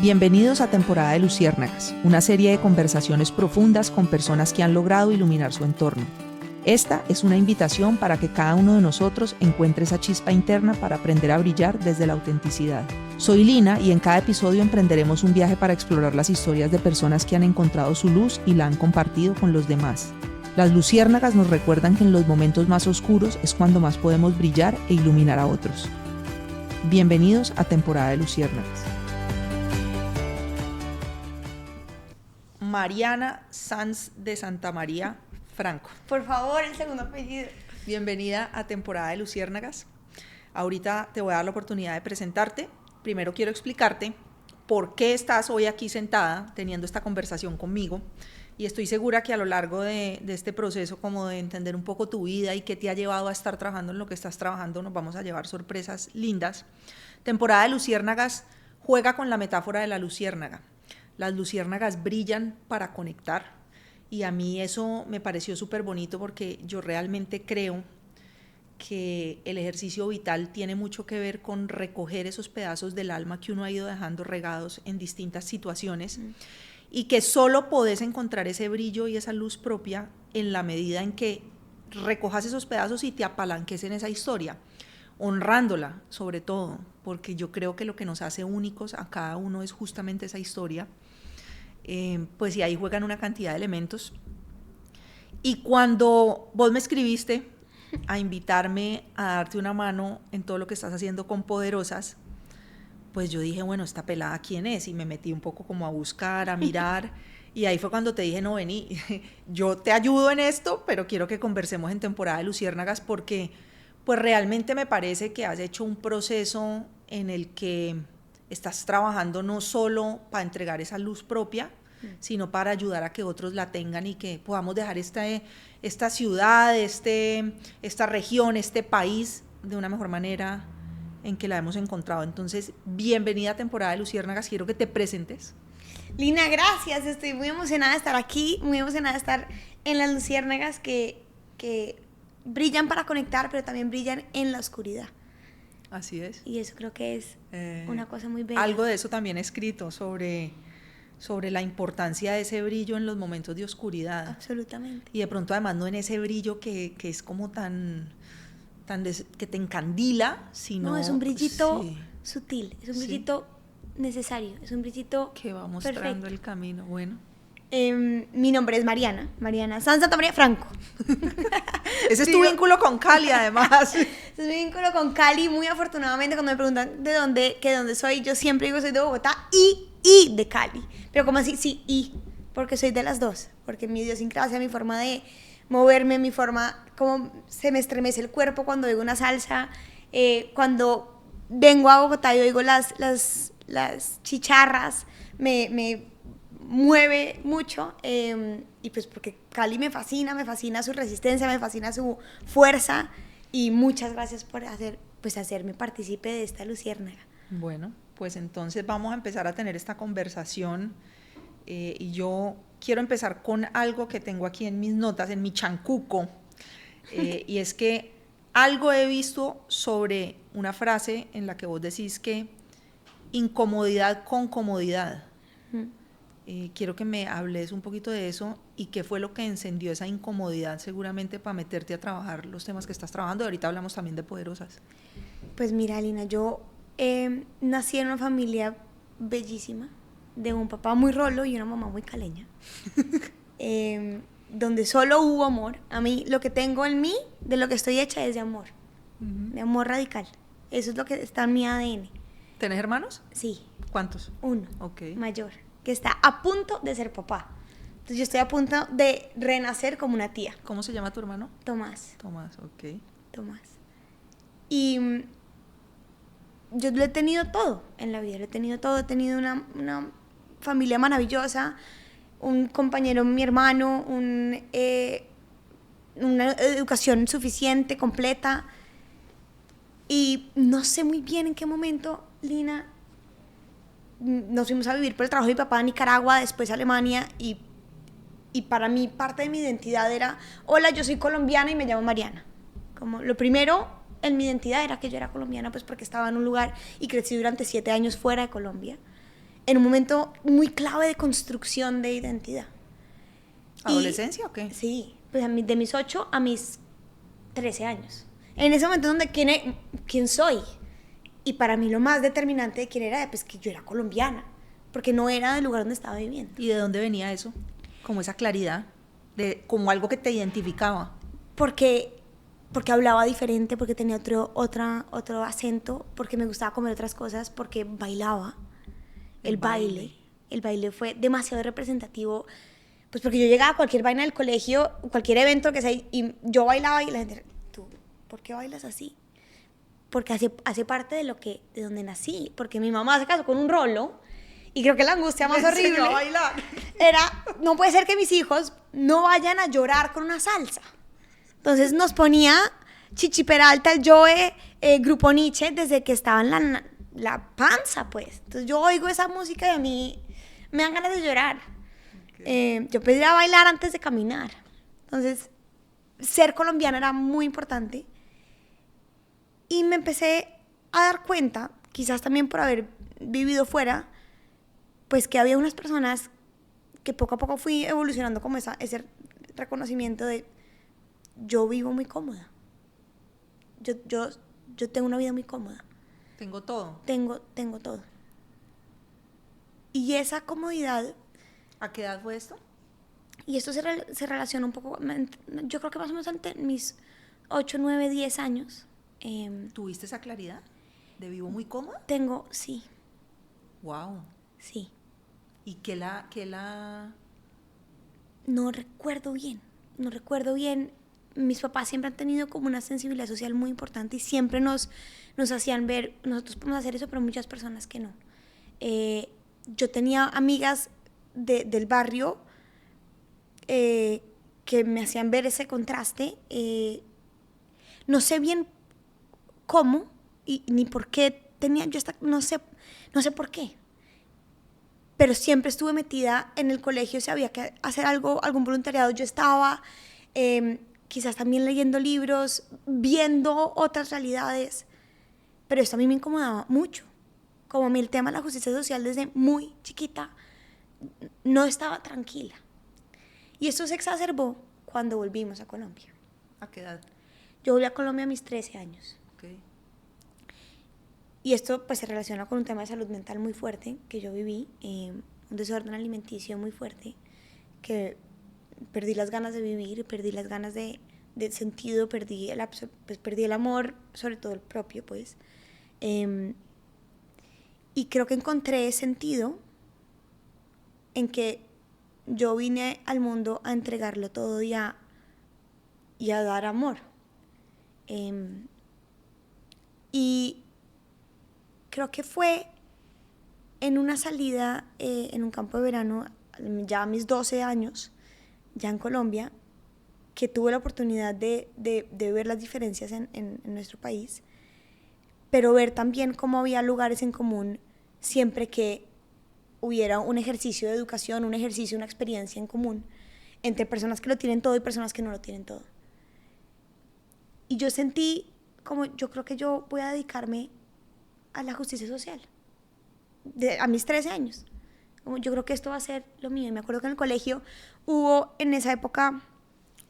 Bienvenidos a Temporada de Luciérnagas, una serie de conversaciones profundas con personas que han logrado iluminar su entorno. Esta es una invitación para que cada uno de nosotros encuentre esa chispa interna para aprender a brillar desde la autenticidad. Soy Lina y en cada episodio emprenderemos un viaje para explorar las historias de personas que han encontrado su luz y la han compartido con los demás. Las luciérnagas nos recuerdan que en los momentos más oscuros es cuando más podemos brillar e iluminar a otros. Bienvenidos a Temporada de Luciérnagas. Mariana Sanz de Santa María Franco. Por favor, el segundo apellido. Bienvenida a Temporada de Luciérnagas. Ahorita te voy a dar la oportunidad de presentarte. Primero quiero explicarte por qué estás hoy aquí sentada teniendo esta conversación conmigo. Y estoy segura que a lo largo de este proceso, como de entender un poco tu vida y qué te ha llevado a estar trabajando en lo que estás trabajando, nos vamos a llevar sorpresas lindas. Temporada de Luciérnagas juega con la metáfora de la luciérnaga. Las luciérnagas brillan para conectar y a mí eso me pareció súper bonito porque yo realmente creo que el ejercicio vital tiene mucho que ver con recoger esos pedazos del alma que uno ha ido dejando regados en distintas situaciones y que solo podés encontrar ese brillo y esa luz propia en la medida en que recojas esos pedazos y te apalanques en esa historia, honrándola sobre todo, porque yo creo que lo que nos hace únicos a cada uno es justamente esa historia. Pues y ahí juegan una cantidad de elementos. Y cuando vos me escribiste a invitarme a darte una mano en todo lo que estás haciendo con Poderosas, pues yo dije, bueno, esta pelada ¿quién es? Y me metí un poco como a buscar, a mirar, y ahí fue cuando te dije, no, vení, yo te ayudo en esto, pero quiero que conversemos en Temporada de Luciérnagas porque pues realmente me parece que has hecho un proceso en el que estás trabajando no solo para entregar esa luz propia, sino para ayudar a que otros la tengan y que podamos dejar esta ciudad, esta región, este país de una mejor manera en que la hemos encontrado. Entonces, bienvenida a Temporada de Luciérnagas, quiero que te presentes. Lina, gracias, estoy muy emocionada de estar aquí, muy emocionada de estar en las luciérnagas que brillan para conectar, pero también brillan en la oscuridad. Así es. Y eso creo que es una cosa muy bella. Algo de eso también he escrito sobre la importancia de ese brillo en los momentos de oscuridad. Absolutamente. Y de pronto además no en ese brillo que es como que te encandila, sino... No, es un brillito sutil, es un brillito necesario, es un brillito que va mostrando perfecto. El camino, bueno. Mi nombre es Mariana Sanz Santa María Franco. Ese es tu vínculo con Cali, además. Ese es mi vínculo con Cali. Muy afortunadamente, cuando me preguntan de dónde soy, yo siempre digo soy de Bogotá y de Cali. Pero como así, sí, porque soy de las dos. Porque mi idiosincrasia, mi forma de moverme, mi forma, como se me estremece el cuerpo cuando oigo una salsa. Cuando vengo a Bogotá y oigo las chicharras, me mueve mucho, y pues porque Cali me fascina su resistencia, me fascina su fuerza, y muchas gracias por hacerme partícipe de esta luciérnaga. Bueno, pues entonces vamos a empezar a tener esta conversación, y yo quiero empezar con algo que tengo aquí en mis notas, en mi chancuco, y es que algo he visto sobre una frase en la que vos decís que incomodidad con comodidad. Quiero que me hables un poquito de eso y qué fue lo que encendió esa incomodidad seguramente para meterte a trabajar los temas que estás trabajando. Ahorita hablamos también de Poderosas. Pues mira, Lina, yo nací en una familia bellísima, de un papá muy rolo y una mamá muy caleña, donde solo hubo amor. A mí, lo que tengo en mí, de lo que estoy hecha, es de amor, de amor radical. Eso es lo que está en mi ADN. ¿Tenés hermanos? Sí. ¿Cuántos? Uno, okay. Mayor, que está a punto de ser papá. Entonces yo estoy a punto de renacer como una tía. ¿Cómo se llama tu hermano? Tomás. Tomás, ok. Tomás. Y yo lo he tenido todo en la vida, lo he tenido todo. He tenido una familia maravillosa, un compañero, mi hermano, una educación suficiente, completa. Y no sé muy bien en qué momento, Lina, nos fuimos a vivir por el trabajo de mi papá a Nicaragua, después a Alemania, y para mí parte de mi identidad era, hola, yo soy colombiana y me llamo Mariana. Como lo primero en mi identidad era que yo era colombiana, pues porque estaba en un lugar y crecí durante 7 años fuera de Colombia. en un momento muy clave de construcción de identidad. ¿Adolescencia o qué? Sí, pues de mis 8 a mis 13 años. En ese momento donde quién soy. Y para mí lo más determinante de quién era, pues que yo era colombiana, porque no era del lugar donde estaba viviendo. ¿Y de dónde venía eso? Como esa claridad, como algo que te identificaba. Porque hablaba diferente, porque tenía otro acento, porque me gustaba comer otras cosas, porque bailaba. El baile fue demasiado representativo, pues porque yo llegaba a cualquier vaina del colegio, cualquier evento que sea, y yo bailaba y la gente, ¿tú por qué bailas así? Porque hace parte de donde nací, porque mi mamá se casó con un rolo, y creo que la angustia más horrible a bailar. era, no puede ser que mis hijos no vayan a llorar con una salsa. Entonces nos ponía Chichi Peralta, el Joe, Grupo Nietzsche, desde que estaba en la panza, pues. Entonces yo oigo esa música y a mí me dan ganas de llorar. Okay. Yo pedía bailar antes de caminar. Entonces, ser colombiana era muy importante. Y me empecé a dar cuenta, quizás también por haber vivido fuera, pues que había unas personas que poco a poco fui evolucionando como ese reconocimiento de yo vivo muy cómoda. Yo tengo una vida muy cómoda. Tengo todo. Tengo todo. Y esa comodidad... ¿A qué edad fue esto? Y esto se relaciona un poco, yo creo que más o menos ante mis 8, 9, 10 años. ¿Tuviste esa claridad de vivo muy cómoda? Sí. Wow. Sí. ¿Y qué la...? No recuerdo bien. Mis papás siempre han tenido como una sensibilidad social muy importante y siempre nos hacían ver, nosotros podemos hacer eso, pero muchas personas que no. Yo tenía amigas del barrio que me hacían ver ese contraste. No sé bien cómo ni por qué tenía yo no sé por qué. Pero siempre estuve metida en el colegio, si había que hacer algún voluntariado, yo estaba, quizás también leyendo libros, viendo otras realidades, pero esto a mí me incomodaba mucho. Como a mí el tema de la justicia social desde muy chiquita, no estaba tranquila. Y esto se exacerbó cuando volvimos a Colombia. ¿A qué edad? Yo volví a Colombia a mis 13 años. Okay. Y esto pues se relaciona con un tema de salud mental muy fuerte que yo viví, un desorden alimenticio muy fuerte, que perdí las ganas de vivir, perdí las ganas de sentido, perdí el amor, sobre todo el propio, pues. Y creo que encontré sentido en que yo vine al mundo a entregarlo todo y a dar amor. Y creo que fue en una salida en un campo de verano, ya a mis 12 años, ya en Colombia, que tuve la oportunidad de ver las diferencias en nuestro país, pero ver también cómo había lugares en común siempre que hubiera un ejercicio de educación, un ejercicio, una experiencia en común entre personas que lo tienen todo y personas que no lo tienen todo. Y yo sentí como, yo creo que yo voy a dedicarme a la justicia social a mis 13 años. Como yo creo que esto va a ser lo mío. Y me acuerdo que en el colegio hubo en esa época,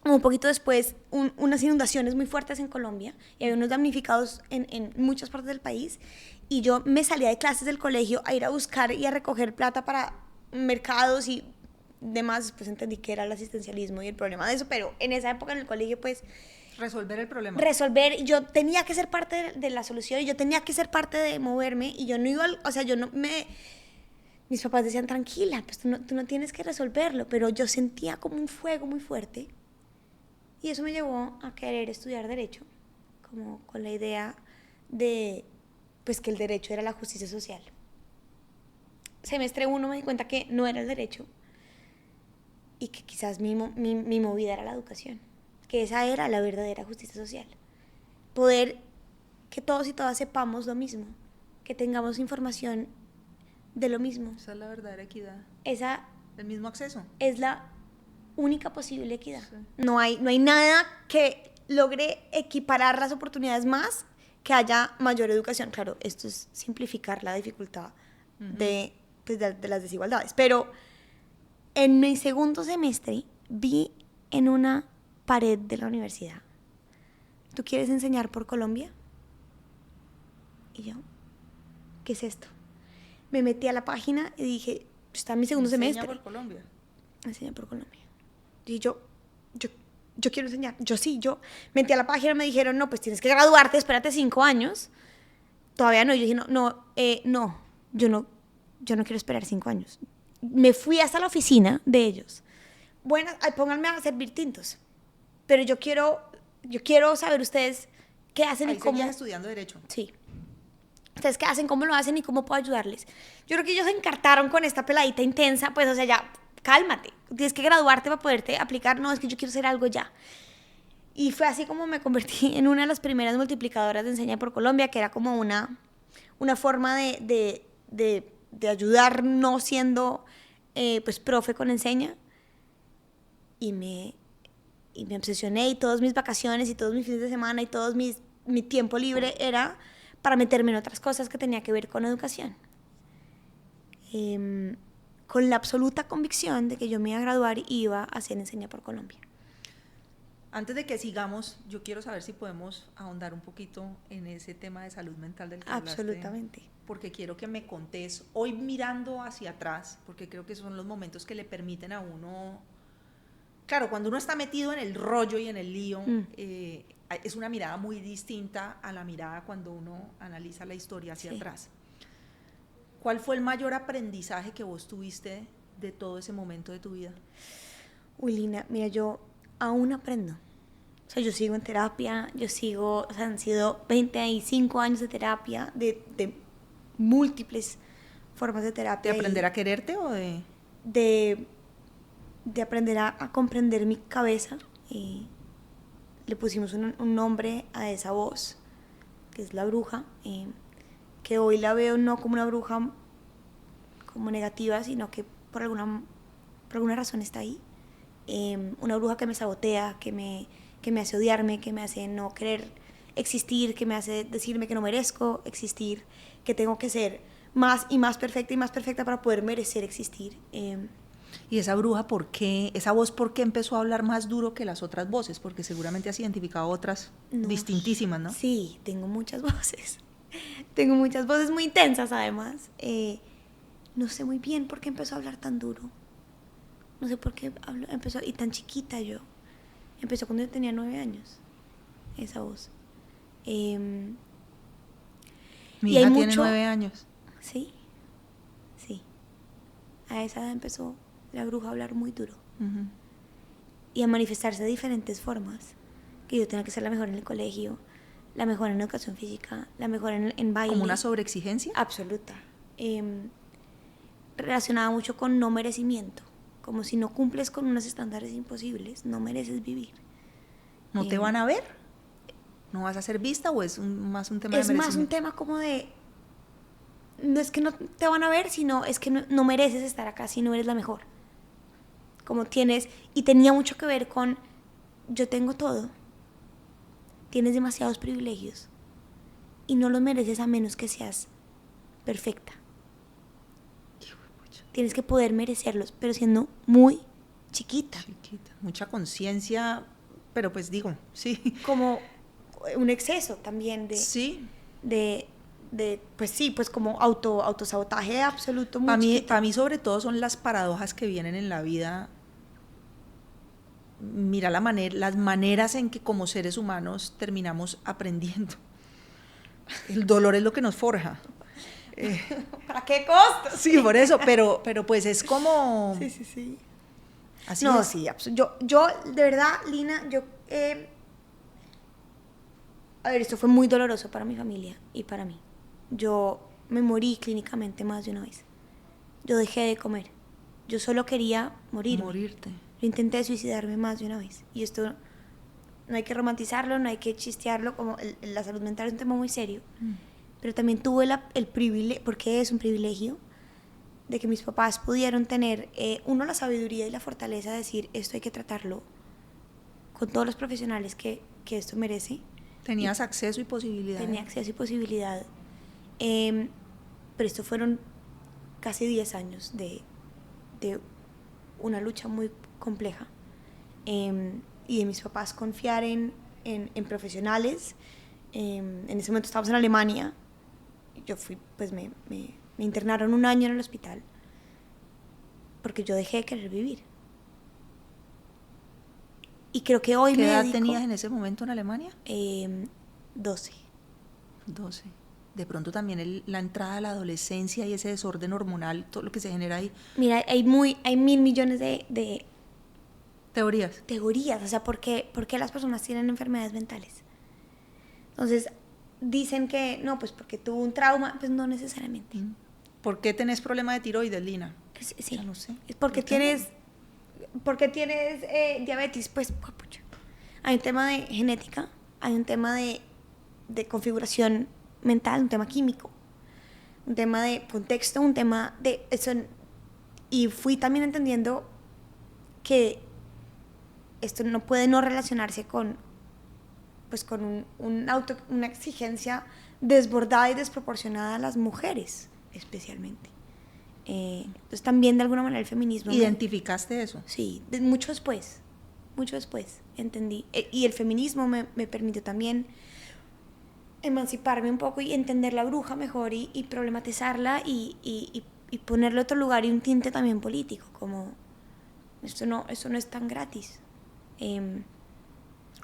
un poquito después, unas inundaciones muy fuertes en Colombia y había unos damnificados en muchas partes del país, y yo me salía de clases del colegio a ir a buscar y a recoger plata para mercados y demás. Después entendí que era el asistencialismo y el problema de eso, pero en esa época en el colegio pues resolver el problema. Yo tenía que ser parte de la solución y yo tenía que ser parte de moverme, y yo no iba, mis papás decían, tranquila, pues tú no tienes que resolverlo, pero yo sentía como un fuego muy fuerte, y eso me llevó a querer estudiar Derecho, como con la idea de, pues, que el derecho era la justicia social. Semestre 1 me di cuenta que no era el derecho, y que quizás mi movida era la educación, que esa era la verdadera justicia social. Poder que todos y todas sepamos lo mismo, que tengamos información de lo mismo. Esa es la verdadera equidad. El mismo acceso. Es la única posible equidad. Sí. No hay nada que logre equiparar las oportunidades más que haya mayor educación. Claro, esto es simplificar la dificultad de pues, de las desigualdades. Pero en mi segundo semestre vi en una pared de la universidad: ¿tú quieres enseñar por Colombia? Y yo, ¿qué es esto? Me metí a la página y dije, está en mi segundo semestre. Enseña por Colombia. Enseña por Colombia. Y yo quiero enseñar. Yo metí a la página, me dijeron, no, pues tienes que graduarte, espérate 5 años. Todavía no. Yo dije, yo no quiero esperar 5 años. Me fui hasta la oficina de ellos. Bueno, pónganme a servir tintos. Pero yo quiero saber ustedes qué hacen Ahí y cómo. seguías estudiando Derecho. Sí. Ustedes qué hacen, cómo lo hacen y cómo puedo ayudarles. Yo creo que ellos se encartaron con esta peladita intensa, pues, o sea, ya, cálmate. Tienes que graduarte para poderte aplicar. No, es que yo quiero hacer algo ya. Y fue así como me convertí en una de las primeras multiplicadoras de Enseña por Colombia, que era como una forma de ayudar no siendo, pues, profe con Enseña. Y me obsesioné, y todas mis vacaciones y todos mis fines de semana y todo mi tiempo libre era para meterme en otras cosas que tenía que ver con educación. Con la absoluta convicción de que yo me iba a graduar y iba a hacer Enseña por Colombia. Antes de que sigamos, yo quiero saber si podemos ahondar un poquito en ese tema de salud mental del que hablaste. Absolutamente. Porque quiero que me contés, hoy mirando hacia atrás, porque creo que son los momentos que le permiten a uno, claro, cuando uno está metido en el rollo y en el lío, es una mirada muy distinta a la mirada cuando uno analiza la historia hacia atrás. ¿Cuál fue el mayor aprendizaje que vos tuviste de todo ese momento de tu vida? Uy, Lina, mira, yo aún aprendo. O sea, yo sigo en terapia, han sido 25 años de terapia, de múltiples formas de terapia. ¿De aprender a quererte o de...? De aprender a comprender mi cabeza. Le pusimos un nombre a esa voz, que es la bruja, que hoy la veo no como una bruja como negativa, sino que por alguna razón está ahí. Una bruja que me sabotea, que me hace odiarme, que me hace no querer existir, que me hace decirme que no merezco existir, que tengo que ser más y más perfecta para poder merecer existir. ¿Y esa bruja por qué, esa voz por qué empezó a hablar más duro que las otras voces? Porque seguramente has identificado otras distintísimas, ¿no? Sí, tengo muchas voces. Tengo muchas voces muy intensas, además. No sé muy bien por qué empezó a hablar tan duro. No sé por qué empezó, y tan chiquita yo. Empezó cuando yo tenía 9 años, esa voz. Mi hija tiene 9 años. Sí. A esa edad empezó la bruja a hablar muy duro. Uh-huh. Y a manifestarse de diferentes formas. Que yo tenía que ser la mejor en el colegio, la mejor en educación física, la mejor en baile. ¿Como una sobreexigencia? Absoluta. Relacionada mucho con no merecimiento. Como si no cumples con unos estándares imposibles, no mereces vivir. ¿No te van a ver? ¿No vas a ser vista o es más un tema de merecimiento? Es más un tema como de... No es que no te van a ver, sino es que no mereces estar acá si no eres la mejor. Como tienes... Y tenía mucho que ver con... Yo tengo todo. Tienes demasiados privilegios. Y no los mereces a menos que seas perfecta. Tienes que poder merecerlos, pero siendo muy chiquita. Mucha conciencia, pero pues digo, sí. Como un exceso también de... Sí. Pues sí, pues como autosabotaje absoluto. Para mí sobre todo son las paradojas que vienen en la vida. Mira las maneras en que como seres humanos terminamos aprendiendo. El dolor es lo que nos forja. ¿Para qué costo? Sí, por eso, pero pues es como... Sí. Así no, es. sí, yo de verdad, Lina, a ver, esto fue muy doloroso para mi familia y para mí. Yo me morí clínicamente más de una vez. Yo dejé de comer. Yo solo quería Morirte. Yo intenté suicidarme más de una vez. Y esto no hay que romantizarlo, no hay que chistearlo, como la salud mental es un tema muy serio. Pero también tuve el privilegio, porque es un privilegio, de que mis papás pudieron tener, la sabiduría y la fortaleza de decir, esto hay que tratarlo con todos los profesionales que esto merece. ¿Tenías acceso y posibilidad? Tenía acceso y posibilidad. Pero esto fueron casi 10 años de una lucha muy compleja. Y de mis papás confiar en profesionales. En ese momento estábamos en Alemania. Yo fui, pues me internaron un año en el hospital porque yo dejé de querer vivir. Y creo que hoy ¿Qué edad tenías en ese momento en Alemania? 12. 12. De pronto también la entrada a la adolescencia y ese desorden hormonal, todo lo que se genera ahí. Mira, hay 1.000 millones de teorías. O sea, ¿por qué las personas tienen enfermedades mentales? Entonces, dicen que no, pues porque tuvo un trauma, pues no necesariamente. ¿Por qué tenés problema de tiroides, Lina? Sí, ya lo sé. Es porque tienes diabetes, pues, pucha. Hay un tema de genética, hay un tema de configuración mental, un tema químico, un tema de contexto, un tema de eso. Y fui también entendiendo que esto no puede no relacionarse con una exigencia desbordada y desproporcionada a las mujeres, especialmente. Entonces también de alguna manera el feminismo... ¿Identificaste eso? Sí, mucho después entendí. Y el feminismo me permitió también emanciparme un poco y entender la bruja mejor y problematizarla y ponerle otro lugar y un tinte también político, como eso no es tan gratis.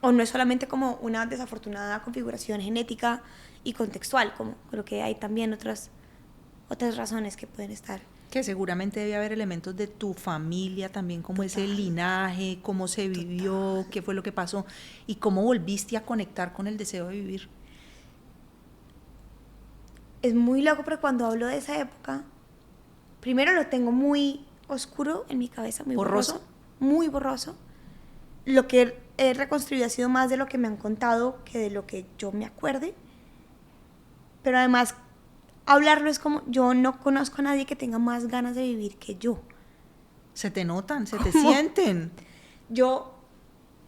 O no es solamente como una desafortunada configuración genética y contextual, como creo que hay también otras razones que pueden estar. Que seguramente debe haber elementos de tu familia también, como ese linaje, cómo se vivió, qué fue lo que pasó y cómo volviste a conectar con el deseo de vivir. Es muy loco, pero cuando hablo de esa época, primero lo tengo muy oscuro en mi cabeza, muy borroso. Muy borroso. Lo que he reconstruido ha sido más de lo que me han contado que de lo que yo me acuerde. Pero además, hablarlo es como, yo no conozco a nadie que tenga más ganas de vivir que yo. Se te notan, se te sienten.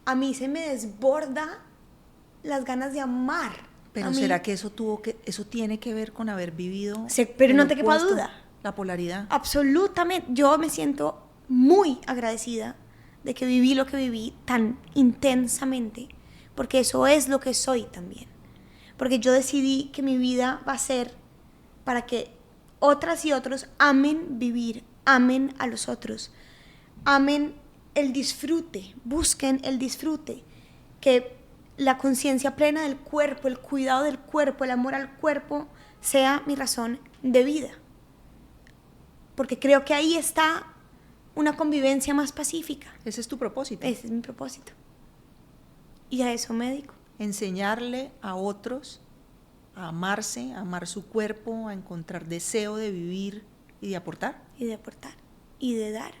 A mí se me desborda las ganas de amar. Pero ¿será que eso tiene que ver con haber vivido? Pero no te quepa duda. La polaridad. Absolutamente. Yo me siento muy agradecida de que viví lo que viví tan intensamente, porque eso es lo que soy también. Porque yo decidí que mi vida va a ser para que otras y otros amen vivir, amen a los otros, amen el disfrute, busquen el disfrute, que la conciencia plena del cuerpo, el cuidado del cuerpo, el amor al cuerpo sea mi razón de vida. Porque creo que ahí está una convivencia más pacífica. Ese es tu propósito. Ese es mi propósito. Y a eso me dedico. Enseñarle a otros a amarse, a amar su cuerpo, a encontrar deseo de vivir y de aportar. Y de aportar. Y de dar.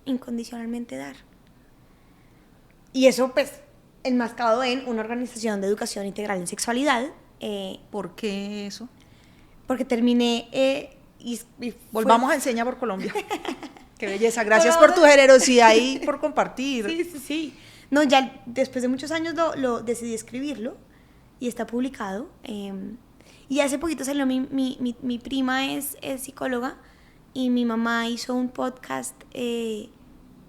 Incondicionalmente dar. Y eso, pues, enmascarado en una organización de educación integral en sexualidad. ¿Por qué eso? Porque terminé... Volvamos a Enseña por Colombia. Qué belleza, gracias por tu generosidad y por compartir. Sí. No, ya después de muchos años lo decidí escribirlo y está publicado. Y hace poquito salió mi prima es psicóloga y mi mamá hizo un podcast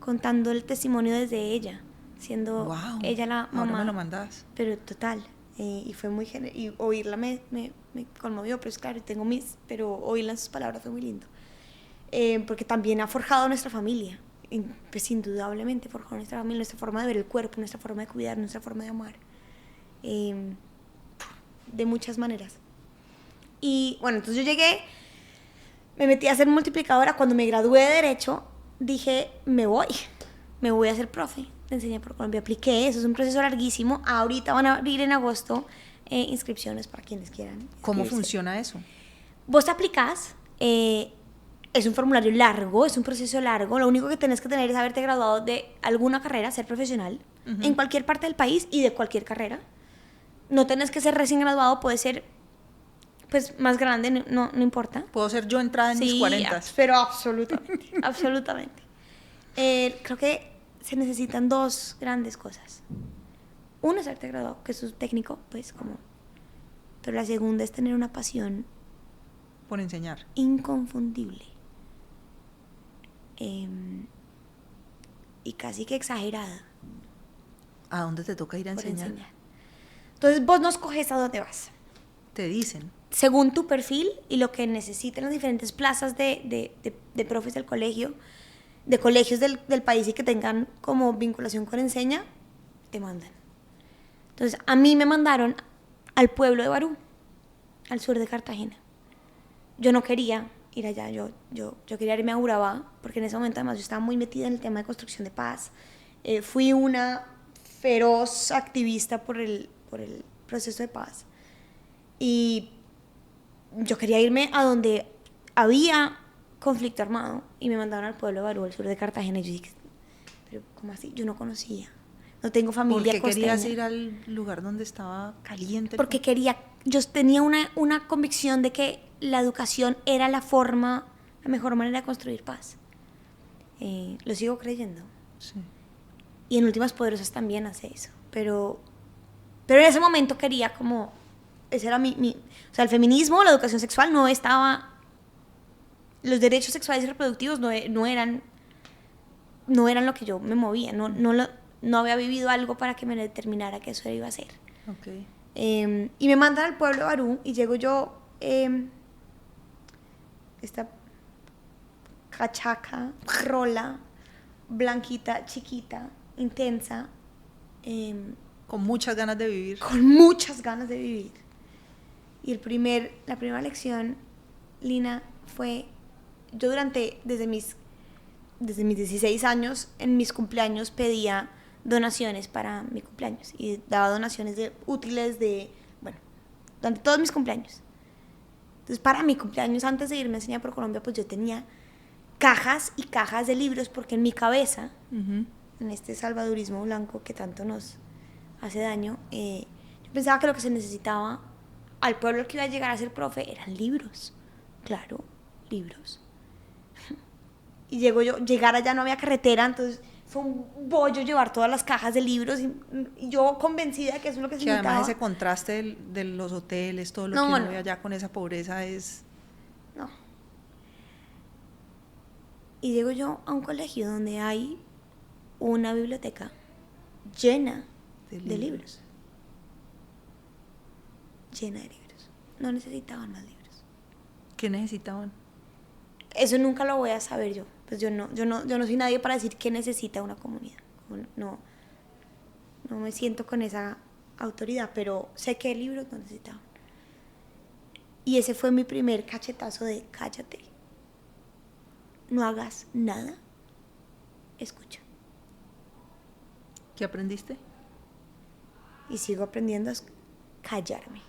contando el testimonio desde ella, siendo ella la mamá. Ahora me lo mandás. Pero total, y fue muy y oírla me conmovió, pero es claro, pero oírla en sus palabras fue muy lindo. Porque también ha forjado nuestra familia, pues indudablemente forjó nuestra familia, nuestra forma de ver el cuerpo, nuestra forma de cuidar, nuestra forma de amar, de muchas maneras. Y bueno, entonces yo llegué, me metí a ser multiplicadora. Cuando me gradué de Derecho, dije, me voy a ser profe de Enseña por Colombia. Apliqué, eso es un proceso larguísimo. Ahorita van a abrir en agosto inscripciones para quienes quieran. ¿Cómo funciona eso? Vos te aplicás, es un formulario largo, es un proceso largo. Lo único que tenés que tener es haberte graduado de alguna carrera, ser profesional, en cualquier parte del país y de cualquier carrera. No tenés que ser recién graduado, puede ser pues más grande, no importa. Puedo ser yo entrada en mis 40. Pero absolutamente, absolutamente. Creo que se necesitan dos grandes cosas. Uno es haberte graduado, que eso es técnico, pues como... Pero la segunda es tener una pasión por enseñar. inconfundible y casi que exagerada ¿A dónde te toca ir a por enseñar? enseñar. Entonces vos no escoges a dónde vas. Te dicen. Según tu perfil y lo que necesiten las diferentes plazas de profes del colegio, de colegios del país y que tengan como vinculación con Enseña, te mandan. Entonces, a mí me mandaron al pueblo de Barú, al sur de Cartagena. Yo no quería ir allá, yo quería irme a Urabá, porque en ese momento además yo estaba muy metida en el tema de construcción de paz. Fui una feroz activista por el proceso de paz. Y yo quería irme a donde había conflicto armado y me mandaron al pueblo de Barú, al sur de Cartagena. Y yo dije, pero ¿cómo así? Yo no conocía. No tengo familia ¿Por qué costeña. querías ir al lugar donde estaba caliente? Porque yo tenía una convicción de que la educación era la mejor manera de construir paz. Lo sigo creyendo. Sí. Y en Últimas Poderosas también hace eso. Pero en ese momento quería como... Ese era o sea, el feminismo, la educación sexual no estaba... Los derechos sexuales y reproductivos no eran lo que yo me movía. No había vivido algo para que me determinara que eso iba a ser. Okay. Y me mandan al pueblo de Barú y llego yo... esta cachaca, rola, blanquita, chiquita, intensa, Con muchas ganas de vivir. con muchas ganas de vivir. Y la primera lección, Lina, fue, yo desde mis 16 años, en mis cumpleaños pedía donaciones para mi cumpleaños y daba donaciones de útiles durante todos mis cumpleaños. Entonces, para mi cumpleaños, antes de irme a enseñar por Colombia, pues yo tenía cajas y cajas de libros, porque en mi cabeza, en este salvadorismo blanco que tanto nos hace daño, yo pensaba que lo que se necesitaba al pueblo al que iba a llegar a ser profe eran libros. Claro, libros. Y llegar allá no había carretera, entonces fue un bollo llevar todas las cajas de libros y yo convencida de que eso es lo que se necesitaba. Además ese contraste de los hoteles, todo lo que uno ve allá con esa pobreza es... No. Y llego yo a un colegio donde hay una biblioteca llena de libros. Llena de libros. No necesitaban más libros. ¿Qué necesitaban? Eso nunca lo voy a saber yo. Pues yo no soy nadie para decir qué necesita una comunidad. No me siento con esa autoridad, pero sé qué libros no necesitaban. Y ese fue mi primer cachetazo de cállate. No hagas nada. Escucha. ¿Qué aprendiste? Y sigo aprendiendo a callarme.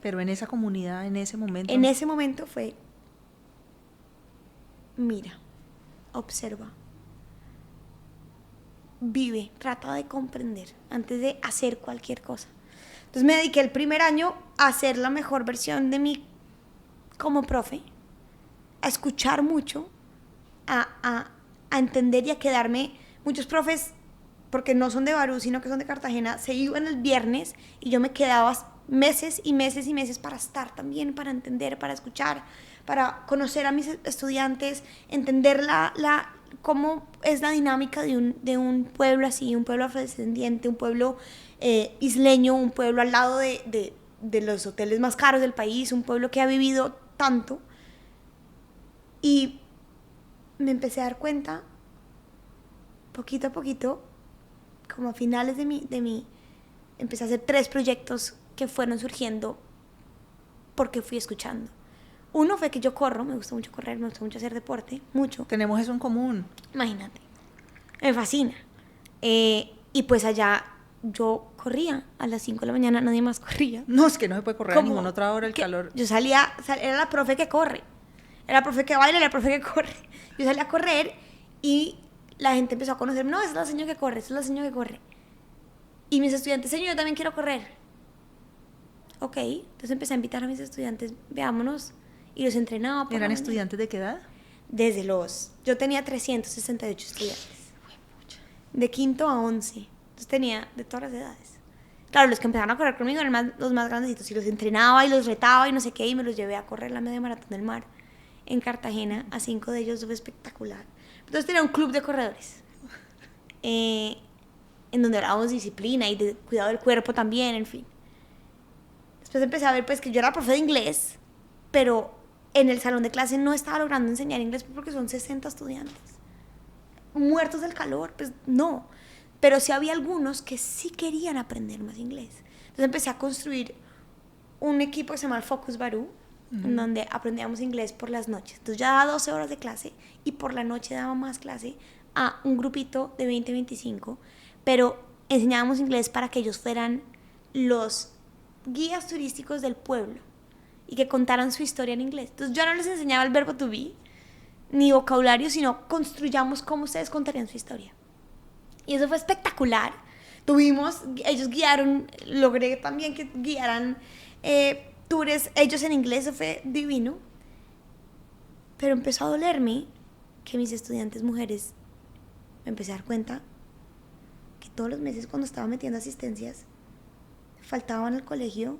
Pero en esa comunidad, en ese momento... En ese momento fue... Mira, observa, vive, trata de comprender antes de hacer cualquier cosa. Entonces me dediqué el primer año a ser la mejor versión de mí como profe, a escuchar mucho, a entender y a quedarme. Muchos profes, porque no son de Barú, sino que son de Cartagena, se iban el viernes y yo me quedaba meses y meses y meses para estar también, para entender, para escuchar, para conocer a mis estudiantes, entender cómo es la dinámica de un pueblo así, un pueblo afrodescendiente, un pueblo isleño, un pueblo al lado de los hoteles más caros del país, un pueblo que ha vivido tanto. Y me empecé a dar cuenta, poquito a poquito, como a finales de mi empecé a hacer 3 proyectos que fueron surgiendo porque fui escuchando. Uno fue que yo corro, me gusta mucho correr, me gusta mucho hacer deporte, mucho. Tenemos eso en común. Imagínate, me fascina. Y pues allá yo corría a las 5 de la mañana, nadie más corría. No, es que no se puede correr a ninguna otra hora, el calor. Yo era la profe que corre, era la profe que baila, era la profe que corre. Yo salía a correr y la gente empezó a conocerme. No, esa es la señora que corre, esa es la señora que corre. Y mis estudiantes, señor, yo también quiero correr. Ok, entonces empecé a invitar a mis estudiantes, veámonos, y los entrenaba. ¿Eran estudiantes de qué edad? Yo tenía 368 estudiantes, de quinto a 11, entonces tenía de todas las edades. Claro, los que empezaron a correr conmigo eran los más grandecitos, y los entrenaba y los retaba y no sé qué, y me los llevé a correr la media maratón del mar. en Cartagena, a 5 de ellos, fue espectacular. Entonces tenía un club de corredores, en donde hablábamos de disciplina y de cuidado del cuerpo también, en fin. Después empecé a ver pues que yo era profe de inglés, pero en el salón de clase no estaba logrando enseñar inglés porque son 60 estudiantes. Muertos del calor, pues no. Pero sí había algunos que sí querían aprender más inglés. Entonces empecé a construir un equipo que se llama el Focus Barú, en donde aprendíamos inglés por las noches. Entonces ya daba 12 horas de clase y por la noche daba más clase a un grupito de 20-25, pero enseñábamos inglés para que ellos fueran los guías turísticos del pueblo y que contaran su historia en inglés. Entonces yo no les enseñaba el verbo to be ni vocabulario, sino construyamos cómo ustedes contarían su historia. Y eso fue espectacular. Ellos guiaron, logré también que guiaran tours, ellos en inglés, eso fue divino. Pero empezó a dolerme que mis estudiantes mujeres, me empecé a dar cuenta que todos los meses cuando estaba metiendo asistencias, faltaban al colegio,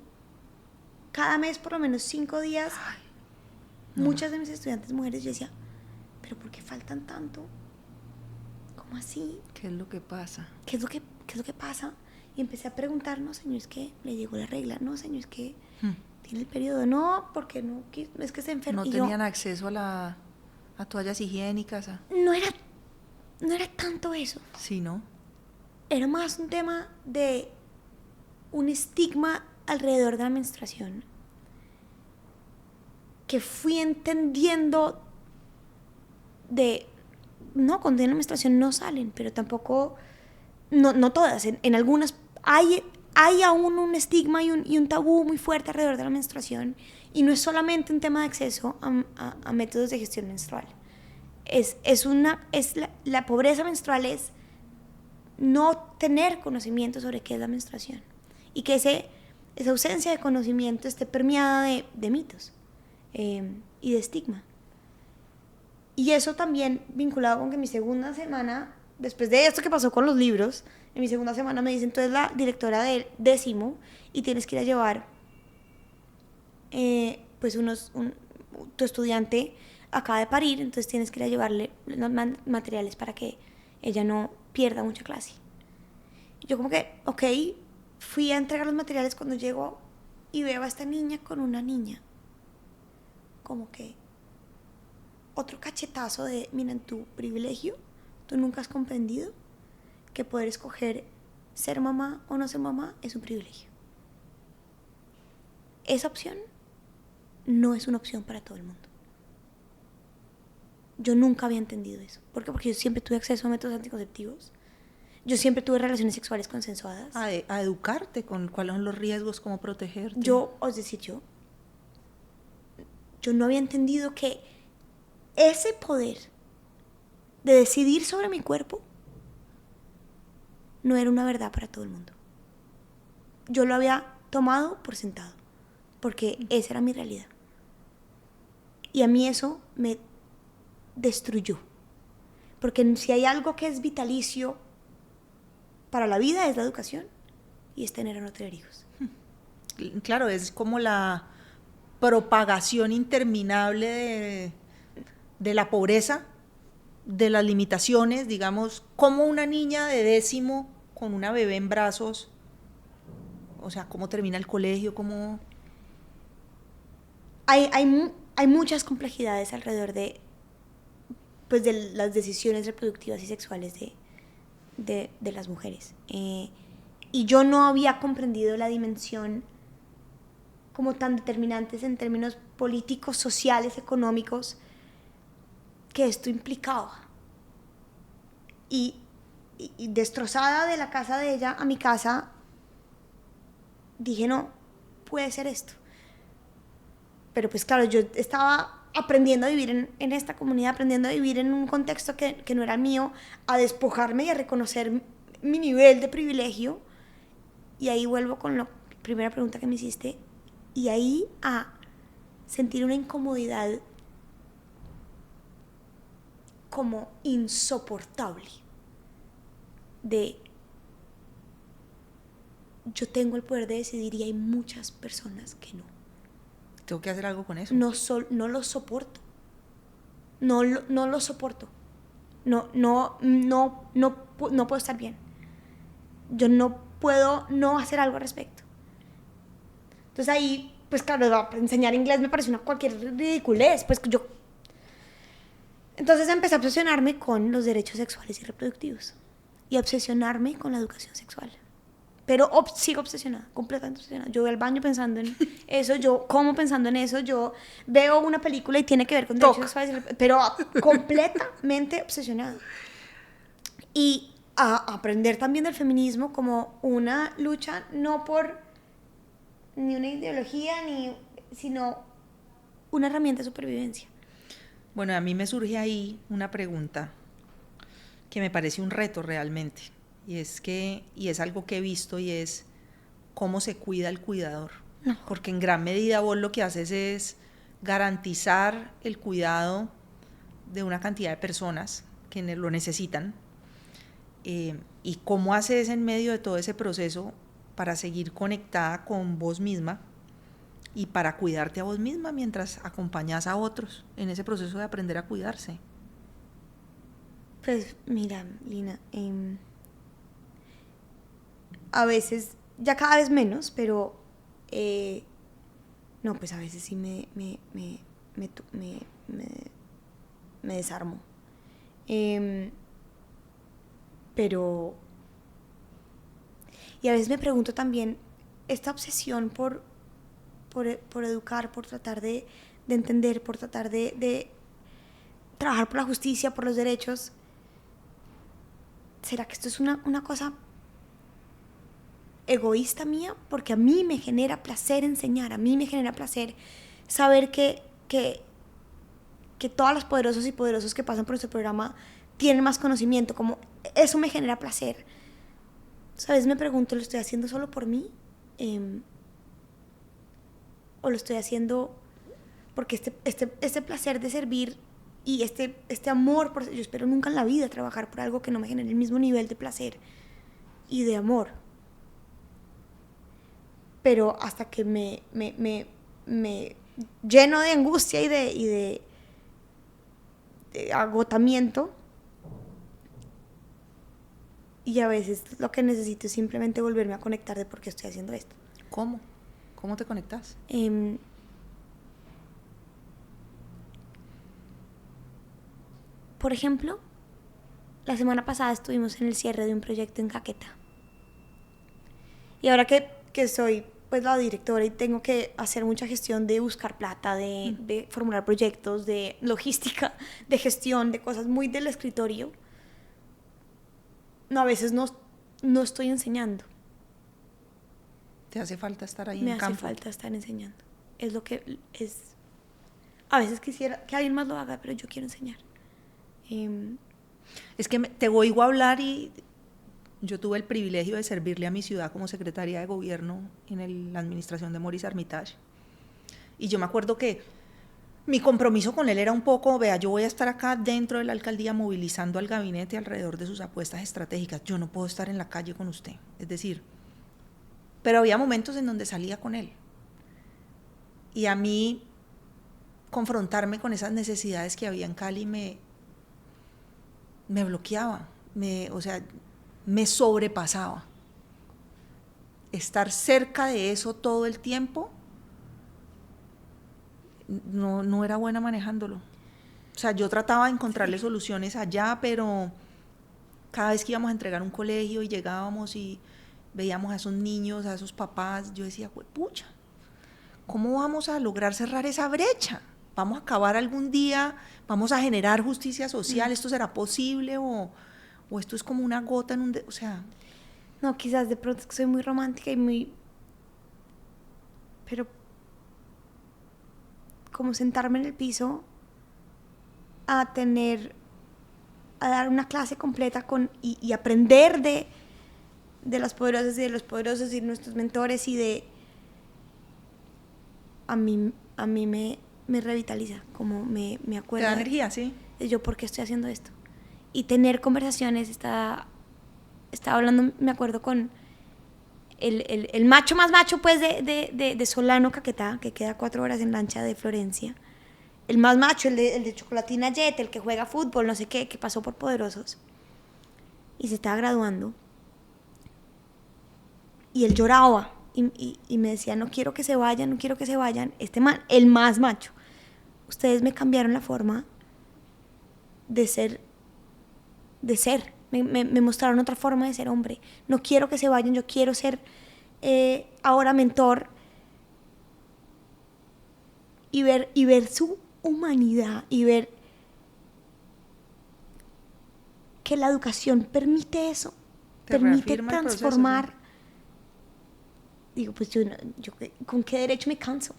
cada mes por lo menos 5 días. Ay, no. Muchas de mis estudiantes mujeres, yo decía, ¿pero por qué faltan tanto? ¿Cómo así? ¿Qué es lo que pasa? ¿Qué es lo que pasa? Y empecé a preguntar, no, señor, es que le llegó la regla, no, señor, es que tiene el periodo, no, porque no, es que se enferma. No tenían acceso a toallas higiénicas. No era tanto eso. Sí, ¿no? Era más un tema de un estigma alrededor de la menstruación que fui entendiendo no, cuando tienen menstruación no salen, pero tampoco, no todas, en algunas hay aún un estigma y un tabú muy fuerte alrededor de la menstruación, y no es solamente un tema de acceso a métodos de gestión menstrual. La pobreza menstrual es no tener conocimiento sobre qué es la menstruación, y que esa ausencia de conocimiento esté permeada de mitos y de estigma. Y eso también vinculado con que mi segunda semana, después de esto que pasó con los libros, en mi segunda semana me dicen, tú eres la directora del 10º y tienes que ir a llevar pues tu estudiante acaba de parir, entonces tienes que ir a llevarle los materiales para que ella no pierda mucha clase. Y yo como que, ok, fui a entregar los materiales. Cuando llego y veo a esta niña con una niña, como que otro cachetazo de, mira, en tu privilegio, tú nunca has comprendido que poder escoger ser mamá o no ser mamá es un privilegio. Esa opción no es una opción para todo el mundo. Yo nunca había entendido eso. ¿Por qué? Porque yo siempre tuve acceso a métodos anticonceptivos. Yo siempre tuve relaciones sexuales consensuadas. A educarte con cuáles son los riesgos, cómo protegerte. Yo no había entendido que ese poder de decidir sobre mi cuerpo no era una verdad para todo el mundo. Yo lo había tomado por sentado, porque esa era mi realidad. Y a mí eso me destruyó. Porque si hay algo que es vitalicio para la vida, es la educación y es tener o no tener hijos. Claro, es como la propagación interminable de la pobreza, de las limitaciones, digamos, como una niña de 10º con una bebé en brazos, o sea, cómo termina el colegio, cómo... Hay muchas complejidades alrededor de las decisiones reproductivas y sexuales de las mujeres. Y yo no había comprendido la dimensión como tan determinantes en términos políticos, sociales, económicos, que esto implicaba. Y destrozada de la casa de ella a mi casa, dije, no, puede ser esto. Pero pues claro, yo estaba aprendiendo a vivir en esta comunidad, aprendiendo a vivir en un contexto que no era mío, a despojarme y a reconocer mi nivel de privilegio. Y ahí vuelvo con la primera pregunta que me hiciste, y ahí a sentir una incomodidad como insoportable de yo tengo el poder de decidir y hay muchas personas que no. Tengo que hacer algo con eso. No lo soporto. no lo soporto. No puedo estar bien. Yo no puedo no hacer algo al respecto. Entonces ahí, pues claro, enseñar inglés me parece cualquier ridiculez. Entonces empecé a obsesionarme con los derechos sexuales y reproductivos. Y a obsesionarme con la educación sexual. Pero sigo obsesionada, completamente obsesionada. Yo voy al baño pensando en eso, yo como pensando en eso, yo veo una película y tiene que ver con derechos sexuales, pero completamente obsesionada. Y a aprender también del feminismo como una lucha no por ni una ideología, sino una herramienta de supervivencia. Bueno, a mí me surge ahí una pregunta que me parece un reto realmente. Y es algo que he visto, y es cómo se cuida el cuidador. No. Porque en gran medida vos lo que haces es garantizar el cuidado de una cantidad de personas que lo necesitan. Y cómo haces en medio de todo ese proceso para seguir conectada con vos misma y para cuidarte a vos misma mientras acompañas a otros en ese proceso de aprender a cuidarse. Pues mira, Lina, a veces, ya cada vez menos, pero no, pues a veces sí me desarmo. Pero, y a veces me pregunto también, esta obsesión por educar, por tratar de entender, por tratar de trabajar por la justicia, por los derechos, ¿será que esto es una cosa egoísta mía? Porque a mí me genera placer enseñar, a mí me genera placer saber que todas las poderosas y poderosos que pasan por este programa tienen más conocimiento, como eso me genera placer. ¿Sabes? Me pregunto, ¿lo estoy haciendo solo por mí? ¿O lo estoy haciendo porque este placer de servir y este amor, yo espero nunca en la vida trabajar por algo que no me genere el mismo nivel de placer y de amor? Pero hasta que me lleno de angustia y de agotamiento, y a veces lo que necesito es simplemente volverme a conectar de por qué estoy haciendo esto. ¿Cómo? ¿Cómo te conectas? Por ejemplo, la semana pasada estuvimos en el cierre de un proyecto en Caquetá. Y ahora que soy pues la directora y tengo que hacer mucha gestión de buscar plata, de formular proyectos, de logística, de gestión, de cosas muy del escritorio, a veces no estoy enseñando. ¿Te hace falta estar ahí en campo? Me hace falta estar enseñando. Es lo que es. A veces quisiera que alguien más lo haga, pero yo quiero enseñar. Es que te oigo hablar y yo tuve el privilegio de servirle a mi ciudad como secretaria de gobierno en la administración de Maurice Armitage. Y yo me acuerdo que mi compromiso con él era un poco, vea, yo voy a estar acá dentro de la alcaldía movilizando al gabinete alrededor de sus apuestas estratégicas. Yo no puedo estar en la calle con usted. Es decir, pero había momentos en donde salía con él. Y a mí confrontarme con esas necesidades que había en Cali me bloqueaba, me sobrepasaba. Estar cerca de eso todo el tiempo no era buena manejándolo. O sea, yo trataba de encontrarle soluciones allá, pero cada vez que íbamos a entregar un colegio y llegábamos y veíamos a esos niños, a esos papás, yo decía, pucha, ¿cómo vamos a lograr cerrar esa brecha? ¿Vamos a acabar algún día? ¿Vamos a generar justicia social? ¿Esto será posible? ¿O esto es como una gota en o sea... No, quizás de pronto es que soy muy romántica y pero como sentarme en el piso a dar una clase completa y aprender de las poderosas y de los poderosos y de nuestros mentores y a mí me revitaliza, como me acuerdo. Te da energía, sí. De yo, ¿por qué estoy haciendo esto? Y tener conversaciones, estaba hablando, me acuerdo, con el macho más macho, pues, de Solano, Caquetá, que queda 4 horas en lancha de Florencia. el más macho, el de Chocolatina Jet, el que juega fútbol, no sé qué, que pasó por Poderosos. Y se estaba graduando. Y él lloraba. Y me decía, no quiero que se vayan, no quiero que se vayan. Este man, el más macho. Ustedes me cambiaron la forma de ser. Me mostraron otra forma de ser hombre. No quiero que se vayan, yo quiero ser ahora mentor. Y ver su humanidad y ver que la educación permite eso, permite transformar. Proceso, sí. Digo, pues yo ¿con qué derecho me canso?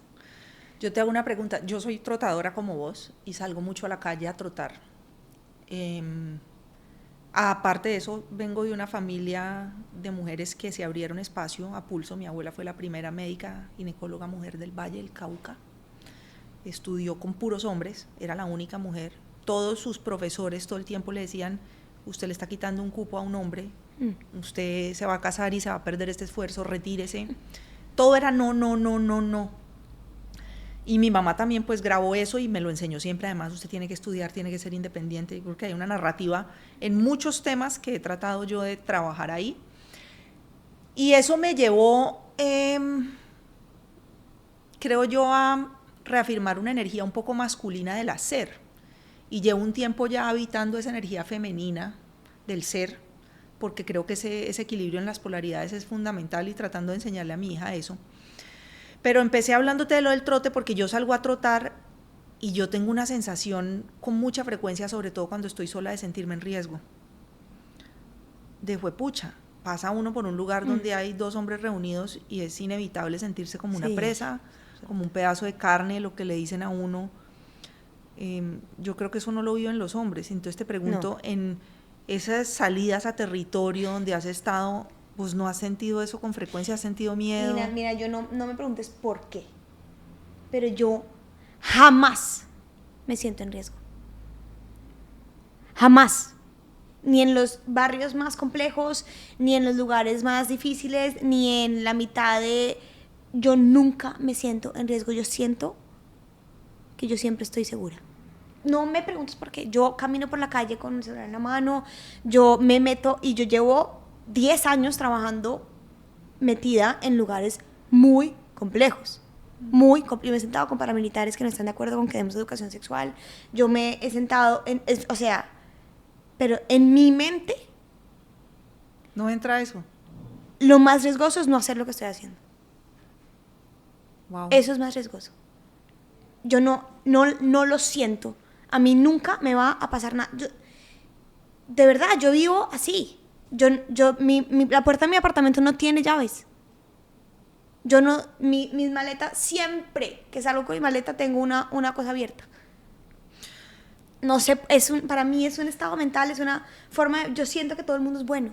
Yo te hago una pregunta. Yo soy trotadora como vos y salgo mucho a la calle a trotar. Aparte de eso, vengo de una familia de mujeres que se abrieron espacio a pulso. Mi abuela fue la primera médica ginecóloga mujer del Valle del Cauca. Estudió con puros hombres, era la única mujer. Todos sus profesores todo el tiempo le decían, usted le está quitando un cupo a un hombre, usted se va a casar y se va a perder este esfuerzo, retírese. Todo era no, no, no, no, no. Y mi mamá también pues grabó eso y me lo enseñó siempre. Además, usted tiene que estudiar, tiene que ser independiente, porque hay una narrativa en muchos temas que he tratado yo de trabajar ahí. Y eso me llevó, creo yo, a reafirmar una energía un poco masculina del hacer. Y llevo un tiempo ya habitando esa energía femenina del ser, porque creo que ese equilibrio en las polaridades es fundamental y tratando de enseñarle a mi hija eso. Pero empecé hablándote de lo del trote porque yo salgo a trotar y yo tengo una sensación con mucha frecuencia, sobre todo cuando estoy sola, de sentirme en riesgo. De juepucha, pasa uno por un lugar donde hay dos hombres reunidos y es inevitable sentirse como una presa, como un pedazo de carne, lo que le dicen a uno. Yo creo que eso no lo viven los hombres. Entonces te pregunto, en esas salidas a territorio donde has estado, pues ¿no has sentido eso con frecuencia? ¿Has sentido miedo? Mira, yo no me preguntes por qué, pero yo jamás me siento en riesgo. Jamás. Ni en los barrios más complejos, ni en los lugares más difíciles, ni en la mitad de... Yo nunca me siento en riesgo. Yo siento que yo siempre estoy segura. No me preguntes por qué. Yo camino por la calle con el celular en la mano, yo me meto y yo llevo 10 años trabajando metida en lugares muy complejos. Yo me he sentado con paramilitares que no están de acuerdo con que demos educación sexual. Yo me he sentado, pero en mi mente... ¿No entra eso? Lo más riesgoso es no hacer lo que estoy haciendo. Wow. Eso es más riesgoso. Yo no lo siento. A mí nunca me va a pasar nada. De verdad, yo vivo así. La puerta de mi apartamento no tiene llaves. Mis maletas, siempre que salgo con mi maleta tengo una cosa abierta. No sé, para mí es un estado mental, es una forma yo siento que todo el mundo es bueno,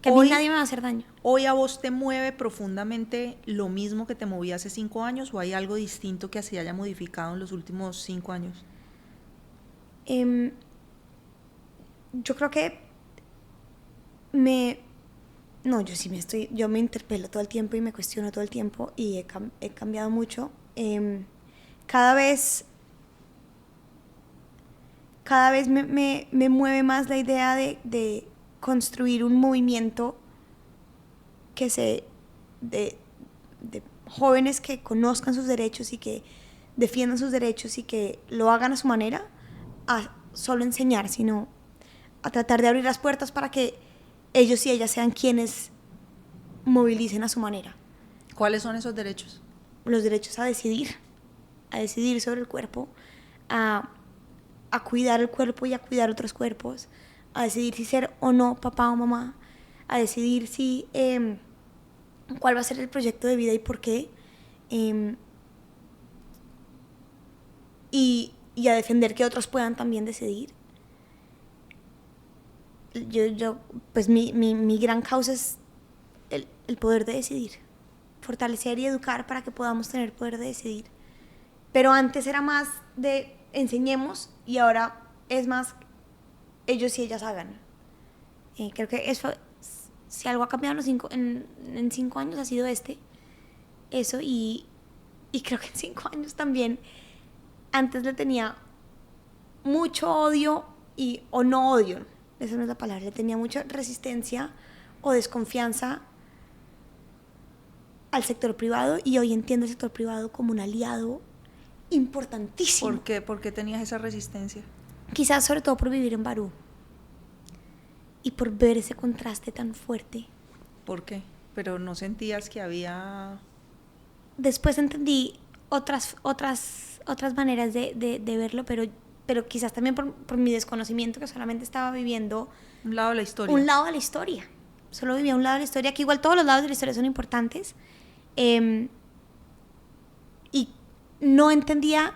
que a mí nadie me va a hacer daño. ¿Hoy a vos te mueve profundamente lo mismo que te movía hace 5 años o hay algo distinto que se haya modificado en los últimos 5 años? Yo creo que yo me interpelo todo el tiempo y me cuestiono todo el tiempo y he cambiado mucho. Cada vez me mueve más la idea de construir un movimiento de jóvenes que conozcan sus derechos y que defiendan sus derechos y que lo hagan a su manera, a solo enseñar, sino a tratar de abrir las puertas para que ellos y ellas sean quienes movilicen a su manera. ¿Cuáles son esos derechos? Los derechos a decidir sobre el cuerpo, a cuidar el cuerpo y a cuidar otros cuerpos, a decidir si ser o no papá o mamá, a decidir si cuál va a ser el proyecto de vida y por qué, y a defender que otros puedan también decidir. Pues mi gran causa es el poder de decidir, fortalecer y educar para que podamos tener poder de decidir. Pero antes era más de enseñemos y ahora es más ellos y ellas hagan. Creo que eso, si algo ha cambiado en 5 años ha sido eso, y creo que en 5 años también antes le tenía mucho odio o no odio, esa no es la palabra, le tenía mucha resistencia o desconfianza al sector privado, y hoy entiendo el sector privado como un aliado importantísimo. ¿Por qué tenías esa resistencia? Quizás sobre todo por vivir en Barú y por ver ese contraste tan fuerte. ¿Por qué? Pero no sentías que había... Después entendí otras maneras de verlo, pero quizás también por mi desconocimiento, que solamente estaba viviendo un lado de la historia. Un lado de la historia. Solo vivía un lado de la historia, que igual todos los lados de la historia son importantes. Y no entendía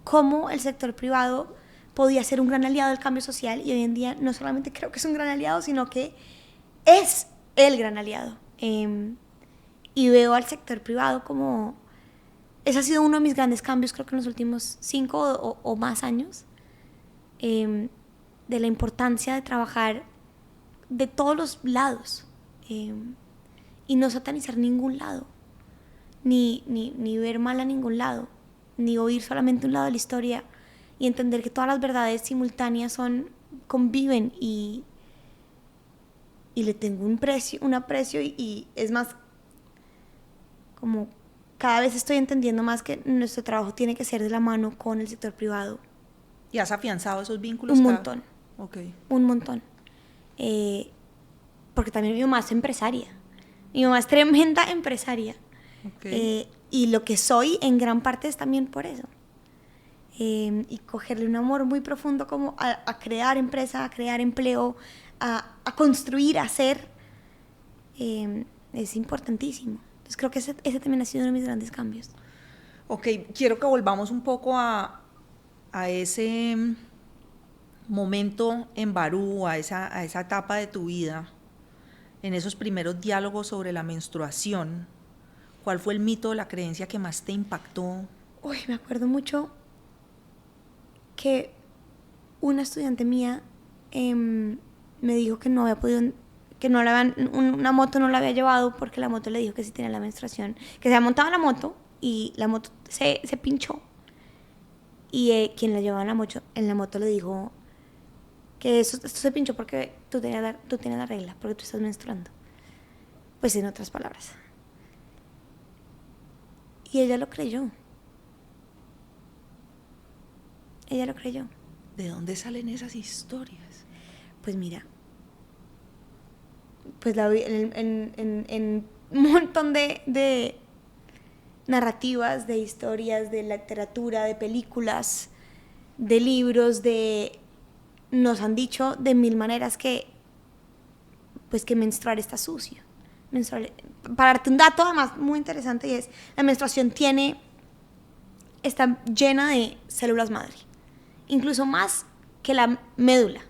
cómo el sector privado podía ser un gran aliado del cambio social, y hoy en día no solamente creo que es un gran aliado, sino que es el gran aliado. Y veo al sector privado como... Ese ha sido uno de mis grandes cambios, creo que en los últimos 5 o más años, de la importancia de trabajar de todos los lados, y no satanizar ningún lado, ni ver mal a ningún lado, ni oír solamente un lado de la historia, y entender que todas las verdades simultáneas conviven, y le tengo un aprecio, y es más, como cada vez estoy entendiendo más que nuestro trabajo tiene que ser de la mano con el sector privado. ¿Y has afianzado esos vínculos? Un montón. Okay. Un montón. Porque también mi mamá es empresaria. Mi mamá es tremenda empresaria. Okay. Y lo que soy en gran parte es también por eso. Y cogerle un amor muy profundo como a crear empresa, a crear empleo, a construir, a hacer, es importantísimo. Entonces creo que ese también ha sido uno de mis grandes cambios. Ok, quiero que volvamos un poco a ese momento en Barú, a esa etapa de tu vida, en esos primeros diálogos sobre la menstruación. ¿Cuál fue el mito o la creencia que más te impactó? Uy, me acuerdo mucho que una estudiante mía me dijo que no había podido, que no una moto no la había llevado porque la moto le dijo que sí tenía la menstruación, que se había montado en la moto y la moto se pinchó, y quien la llevaba en la moto le dijo que esto se pinchó porque tú tienes la regla, porque tú estás menstruando, pues en otras palabras. Y ella lo creyó. ¿De dónde salen esas historias? Pues mira, pues la vi en un montón de narrativas, de historias, de literatura, de películas, de libros, nos han dicho de mil maneras que menstruar está sucio. Para darte un dato además muy interesante, y es, la menstruación está llena de células madre, incluso más que la médula,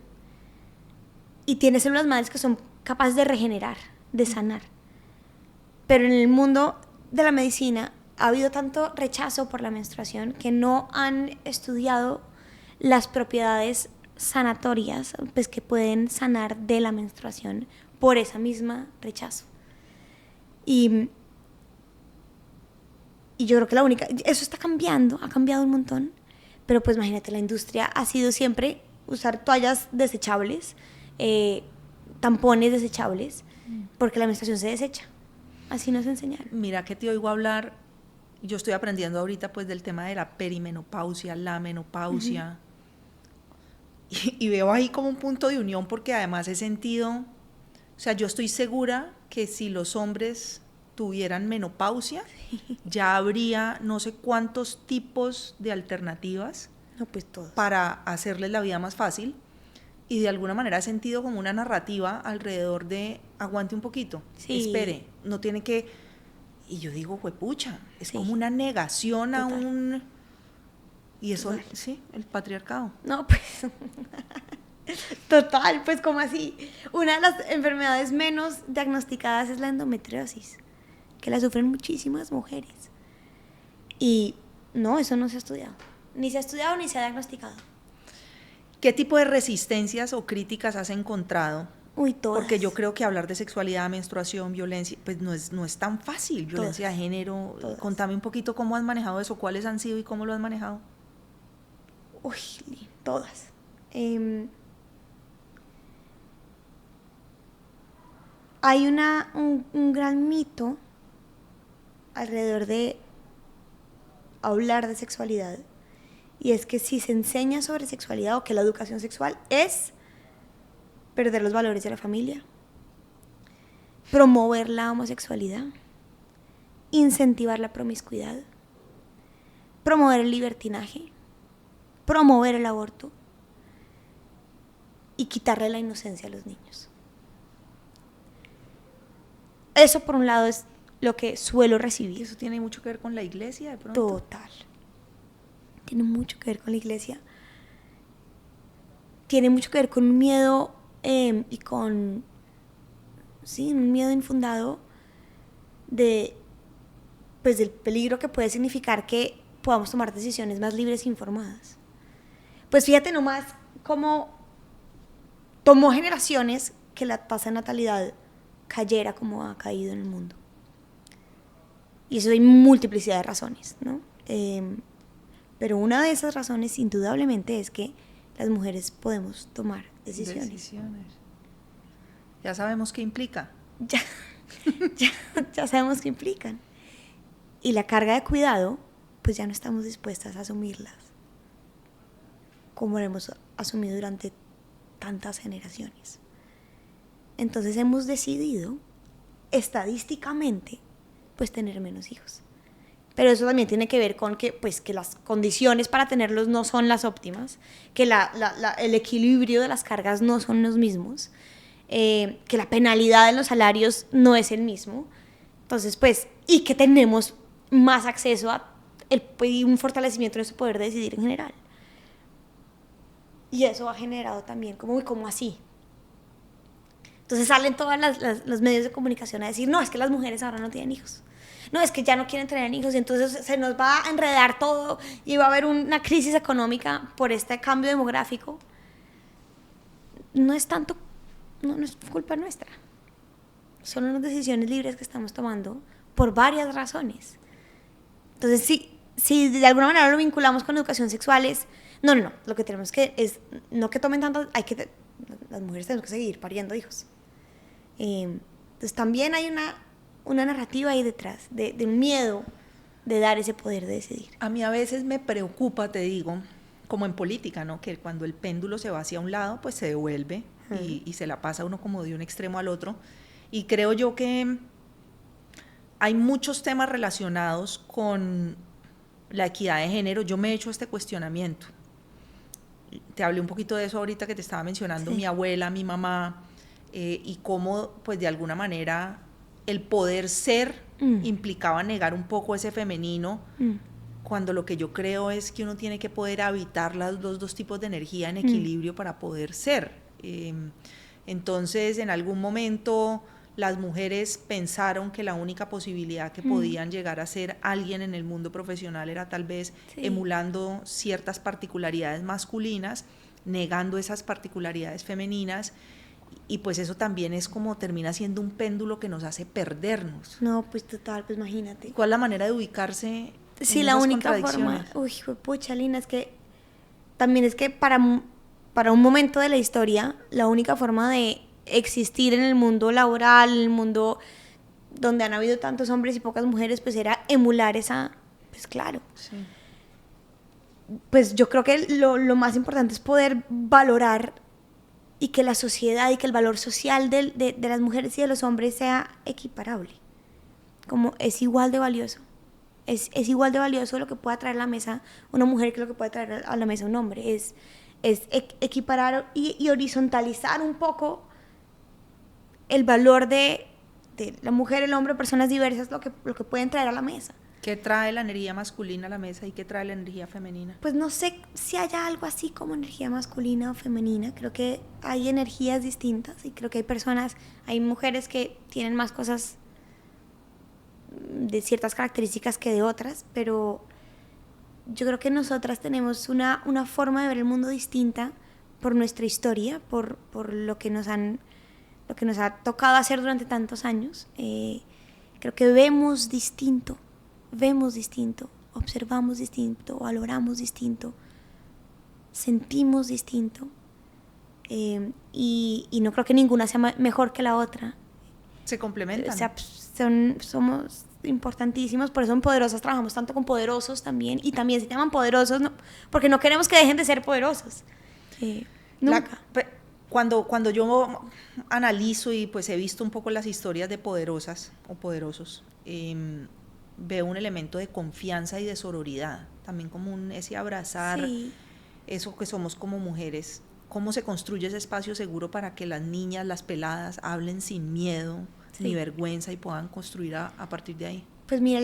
y tiene células madres que son capaces de regenerar, de sanar. Pero en el mundo de la medicina ha habido tanto rechazo por la menstruación que no han estudiado las propiedades sanatorias, pues, que pueden sanar de la menstruación por esa misma rechazo. Y yo creo que eso está cambiando, ha cambiado un montón, pero pues imagínate, la industria ha sido siempre usar toallas desechables, tampones desechables, porque la menstruación se desecha. Así nos enseñaron. Mira que te oigo hablar, yo estoy aprendiendo ahorita pues del tema de la perimenopausia, la menopausia, y veo ahí como un punto de unión, porque además he sentido, o sea, yo estoy segura que si los hombres tuvieran menopausia, ya habría no sé cuántos tipos de alternativas para hacerles la vida más fácil, y de alguna manera he sentido como una narrativa alrededor de aguante un poquito, espere, no tiene que, y yo digo, juepucha, es como una negación a un, y eso, sí, el patriarcado. No, pues, total, pues como así, una de las enfermedades menos diagnosticadas es la endometriosis, que la sufren muchísimas mujeres, y no, eso no se ha estudiado, ni se ha diagnosticado. ¿Qué tipo de resistencias o críticas has encontrado? Uy, todas. Porque yo creo que hablar de sexualidad, menstruación, violencia, pues no es tan fácil. Violencia de género. Todas. Contame un poquito cómo has manejado eso, cuáles han sido y cómo lo has manejado. Uy, todas. Hay un gran mito alrededor de hablar de sexualidad, y es que si se enseña sobre sexualidad o que la educación sexual es perder los valores de la familia, promover la homosexualidad, incentivar la promiscuidad, promover el libertinaje, promover el aborto y quitarle la inocencia a los niños. Eso por un lado es lo que suelo recibir. ¿Eso tiene mucho que ver con la iglesia de pronto? Total. Tiene mucho que ver con la iglesia. Tiene mucho que ver con un miedo y con, sí, un miedo infundado pues del peligro que puede significar que podamos tomar decisiones más libres e informadas. Pues fíjate nomás cómo tomó generaciones que la tasa de natalidad cayera como ha caído en el mundo. Y eso hay multiplicidad de razones, ¿no? Pero una de esas razones indudablemente es que las mujeres podemos tomar decisiones. Ya sabemos qué implica. Ya sabemos qué implican. Y la carga de cuidado, pues ya no estamos dispuestas a asumirlas como lo hemos asumido durante tantas generaciones. Entonces hemos decidido estadísticamente pues tener menos hijos. Pero eso también tiene que ver con que, pues, que las condiciones para tenerlos no son las óptimas, que el equilibrio de las cargas no son los mismos, que la penalidad en los salarios no es el mismo. Entonces, pues, y que tenemos más acceso a un fortalecimiento de nuestro poder de decidir en general. Y eso ha generado también como así. Entonces salen todos los medios de comunicación a decir, no, es que las mujeres ahora no tienen hijos. No, es que ya no quieren tener hijos y entonces se nos va a enredar todo y va a haber una crisis económica por este cambio demográfico. No es tanto, no es culpa nuestra. Son unas decisiones libres que estamos tomando por varias razones. Entonces, si de alguna manera lo vinculamos con educación sexual es, no, lo que tenemos que es, no que tomen tanto, las mujeres tenemos que seguir pariendo hijos. Entonces también hay una narrativa ahí detrás, de un miedo de dar ese poder de decidir. A mí a veces me preocupa, te digo, como en política, ¿no? Que cuando el péndulo se va hacia un lado, pues se devuelve y se la pasa uno como de un extremo al otro. Y creo yo que hay muchos temas relacionados con la equidad de género. Yo me he hecho este cuestionamiento. Te hablé un poquito de eso ahorita que te estaba mencionando, sí. Mi abuela, mi mamá, y cómo, pues de alguna manera, el poder ser implicaba negar un poco ese femenino, cuando lo que yo creo es que uno tiene que poder habitar los dos tipos de energía en equilibrio para poder ser. Entonces, en algún momento, las mujeres pensaron que la única posibilidad que podían llegar a ser alguien en el mundo profesional era tal vez emulando ciertas particularidades masculinas, negando esas particularidades femeninas, y pues eso también es como termina siendo un péndulo que nos hace perdernos. No, pues total, pues imagínate. ¿Cuál es la manera de ubicarse en sí, la esas única contradicciones? forma, pucha, Lina, es que también es que para un momento de la historia, la única forma de existir en el mundo laboral, en el mundo donde han habido tantos hombres y pocas mujeres, pues era emular esa, pues claro. Sí. Pues yo creo que lo más importante es poder valorar y que la sociedad y que el valor social de las mujeres y de los hombres sea equiparable. Como es igual de valioso. Es igual de valioso lo que pueda traer a la mesa una mujer que lo que puede traer a la mesa un hombre. Es equiparar y horizontalizar un poco el valor de la mujer, el hombre, personas diversas, lo que pueden traer a la mesa. ¿Qué trae la energía masculina a la mesa y qué trae la energía femenina? Pues no sé si haya algo así como energía masculina o femenina. Creo que hay energías distintas y creo que hay mujeres que tienen más cosas de ciertas características que de otras, pero yo creo que nosotras tenemos una forma de ver el mundo distinta por nuestra historia, por lo que nos ha tocado hacer durante tantos años. Creo que vemos distinto, observamos distinto, valoramos distinto sentimos distinto, y no creo que ninguna sea mejor que la otra. Se complementan. O sea, somos importantísimos, por eso en Poderosas trabajamos tanto con poderosos también, y también se llaman poderosos, ¿no? Porque no queremos que dejen de ser poderosos. Nunca. Cuando yo analizo y pues he visto un poco las historias de poderosas o poderosos, veo un elemento de confianza y de sororidad, también como ese abrazar, Sí. eso que somos como mujeres, cómo se construye ese espacio seguro para que las niñas, las peladas, hablen sin miedo, Sí. ni vergüenza, y puedan construir a partir de ahí. Pues mira,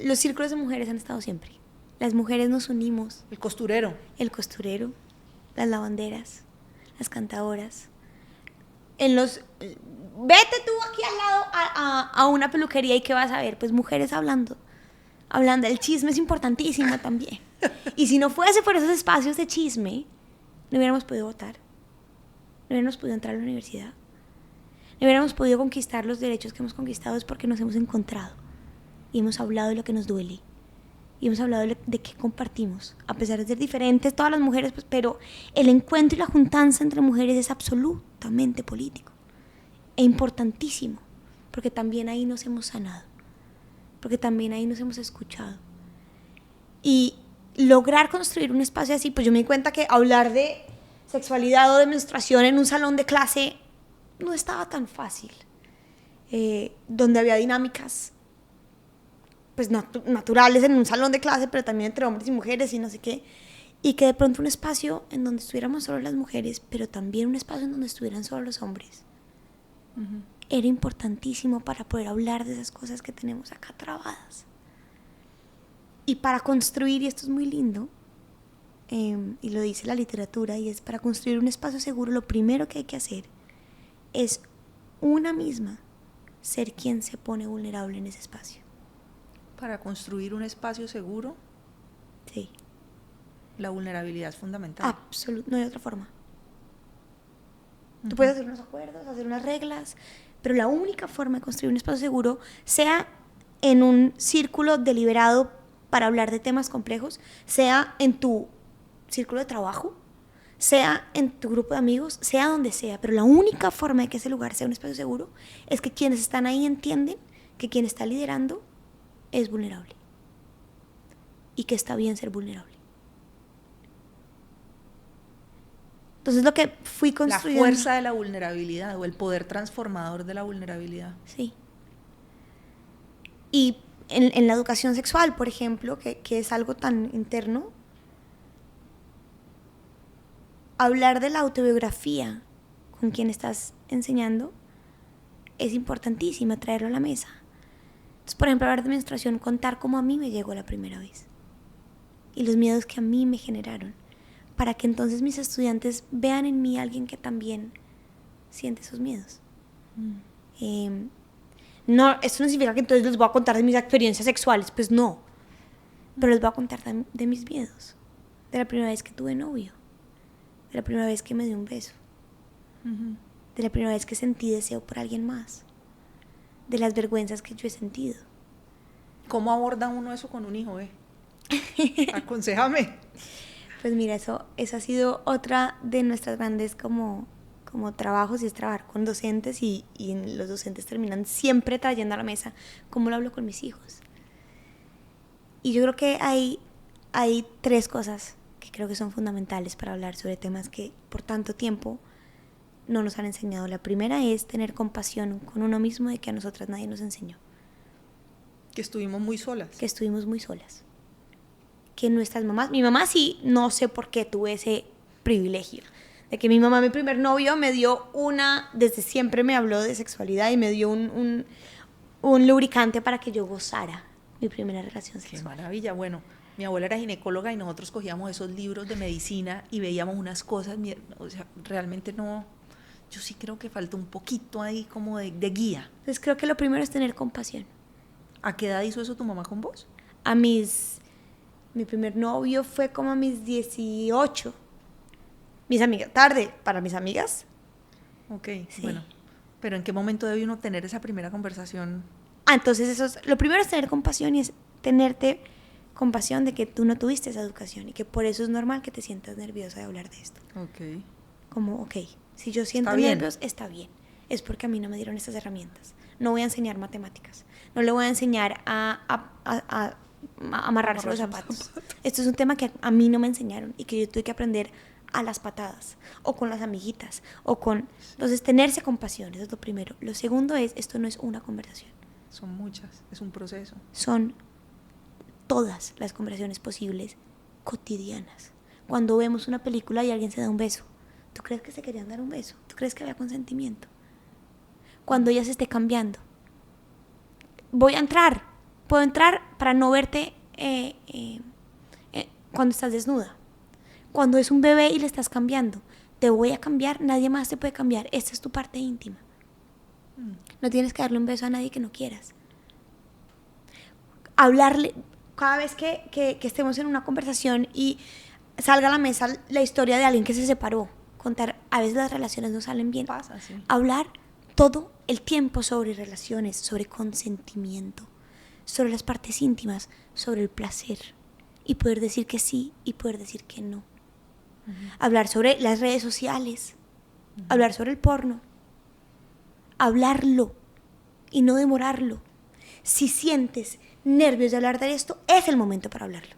los círculos de mujeres han estado siempre. Las mujeres nos unimos. El costurero. El costurero, las lavanderas, las cantadoras. Vete tú aquí al lado a una peluquería, y ¿qué vas a ver? Pues mujeres hablando. El chisme es importantísimo también. Y si no fuese por esos espacios de chisme, no hubiéramos podido votar, no hubiéramos podido entrar a la universidad, no hubiéramos podido conquistar los derechos que hemos conquistado. Es porque nos hemos encontrado y hemos hablado de lo que nos duele, y hemos hablado de qué compartimos, a pesar de ser diferentes todas las mujeres, pues, pero el encuentro y la juntanza entre mujeres es absolutamente político e importantísimo, porque también ahí nos hemos sanado, porque también ahí nos hemos escuchado. Y lograr construir un espacio así, pues yo me di cuenta que hablar de sexualidad o de menstruación en un salón de clase no estaba tan fácil, donde había dinámicas pues naturales en un salón de clase, pero también entre hombres y mujeres y no sé qué, y que de pronto un espacio en donde estuviéramos solo las mujeres, pero también un espacio en donde estuvieran solo los hombres, era importantísimo para poder hablar de esas cosas que tenemos acá trabadas. Y para construir, y esto es muy lindo, y lo dice la literatura, y es para construir un espacio seguro, lo primero que hay que hacer es una misma ser quien se pone vulnerable en ese espacio. Para construir un espacio seguro, Sí. la vulnerabilidad es fundamental. Absolutamente, no hay otra forma. Tú puedes hacer unos acuerdos, hacer unas reglas, pero la única forma de construir un espacio seguro, sea en un círculo deliberado para hablar de temas complejos, sea en tu círculo de trabajo, sea en tu grupo de amigos, sea donde sea, pero la única forma de que ese lugar sea un espacio seguro es que quienes están ahí entienden que quien está liderando es vulnerable y que está bien ser vulnerable. Entonces lo que fui construyendo... La fuerza de la vulnerabilidad, o el poder transformador de la vulnerabilidad. Sí. Y en la educación sexual, por ejemplo, que es algo tan interno, hablar de la autobiografía con quien estás enseñando es importantísimo, traerlo a la mesa. Entonces, por ejemplo, hablar de menstruación, contar cómo a mí me llegó la primera vez y los miedos que a mí me generaron, para que entonces mis estudiantes vean en mí a alguien que también siente esos miedos. No, esto no significa que entonces les voy a contar de mis experiencias sexuales, pues no, pero les voy a contar de mis miedos, de la primera vez que tuve novio, de la primera vez que me dio un beso, de la primera vez que sentí deseo por alguien más, de las vergüenzas que yo he sentido. ¿Cómo aborda uno eso con un hijo, Aconséjame. Pues mira, eso ha sido otra de nuestras grandes como trabajos, y es trabajar con docentes, y los docentes terminan siempre trayendo a la mesa cómo lo hablo con mis hijos. Y yo creo que hay 3 cosas que creo que son fundamentales para hablar sobre temas que por tanto tiempo no nos han enseñado. La primera es tener compasión con uno mismo, de que a nosotras nadie nos enseñó. Que estuvimos muy solas. Que estuvimos muy solas. Que nuestras mamás, mi mamá sí, no sé por qué tuve ese privilegio, de que mi mamá, mi primer novio, me dio desde siempre me habló de sexualidad y me dio un lubricante para que yo gozara mi primera relación sexual. Qué maravilla. Bueno, mi abuela era ginecóloga y nosotros cogíamos esos libros de medicina y veíamos unas cosas, o sea, realmente no, yo sí creo que falta un poquito ahí como de guía. Entonces creo que lo primero es tener compasión. ¿A qué edad hizo eso tu mamá con vos? Mi primer novio fue como a mis 18. Mis amigas, tarde para mis amigas. Ok, Sí. Bueno, pero ¿en qué momento debe uno tener esa primera conversación? Entonces lo primero es tener compasión, y es tenerte compasión de que tú no tuviste esa educación y que por eso es normal que te sientas nerviosa de hablar de esto. Ok. Como, ok, si yo siento Está bien. nervios, está bien. Es porque a mí no me dieron estas herramientas. No voy a enseñar matemáticas. No le voy a enseñar a amarrarse los zapatos. Esto es un tema que a mí no me enseñaron y que yo tuve que aprender a las patadas o con las amiguitas o con... Entonces, tenerse compasión, eso es lo primero. Lo segundo es, esto no es una conversación. Son muchas, es un proceso. Son todas las conversaciones posibles cotidianas. Cuando vemos una película y alguien se da un beso, ¿tú crees que se querían dar un beso? ¿Tú crees que había consentimiento? Cuando ella se esté cambiando, puedo entrar para no verte cuando estás desnuda. Cuando es un bebé y le estás cambiando, te voy a cambiar, nadie más te puede cambiar, esta es tu parte íntima. No tienes que darle un beso a nadie que no quieras. Hablarle, cada vez que estemos en una conversación y salga a la mesa la historia de alguien que se separó, contar, a veces las relaciones no salen bien. Pasa, sí. Hablar todo el tiempo sobre relaciones, sobre consentimiento, sobre las partes íntimas, sobre el placer y poder decir que sí y poder decir que no. Hablar sobre las redes sociales, hablar sobre el porno, hablarlo y no demorarlo. Si sientes nervios de hablar de esto, es el momento para hablarlo.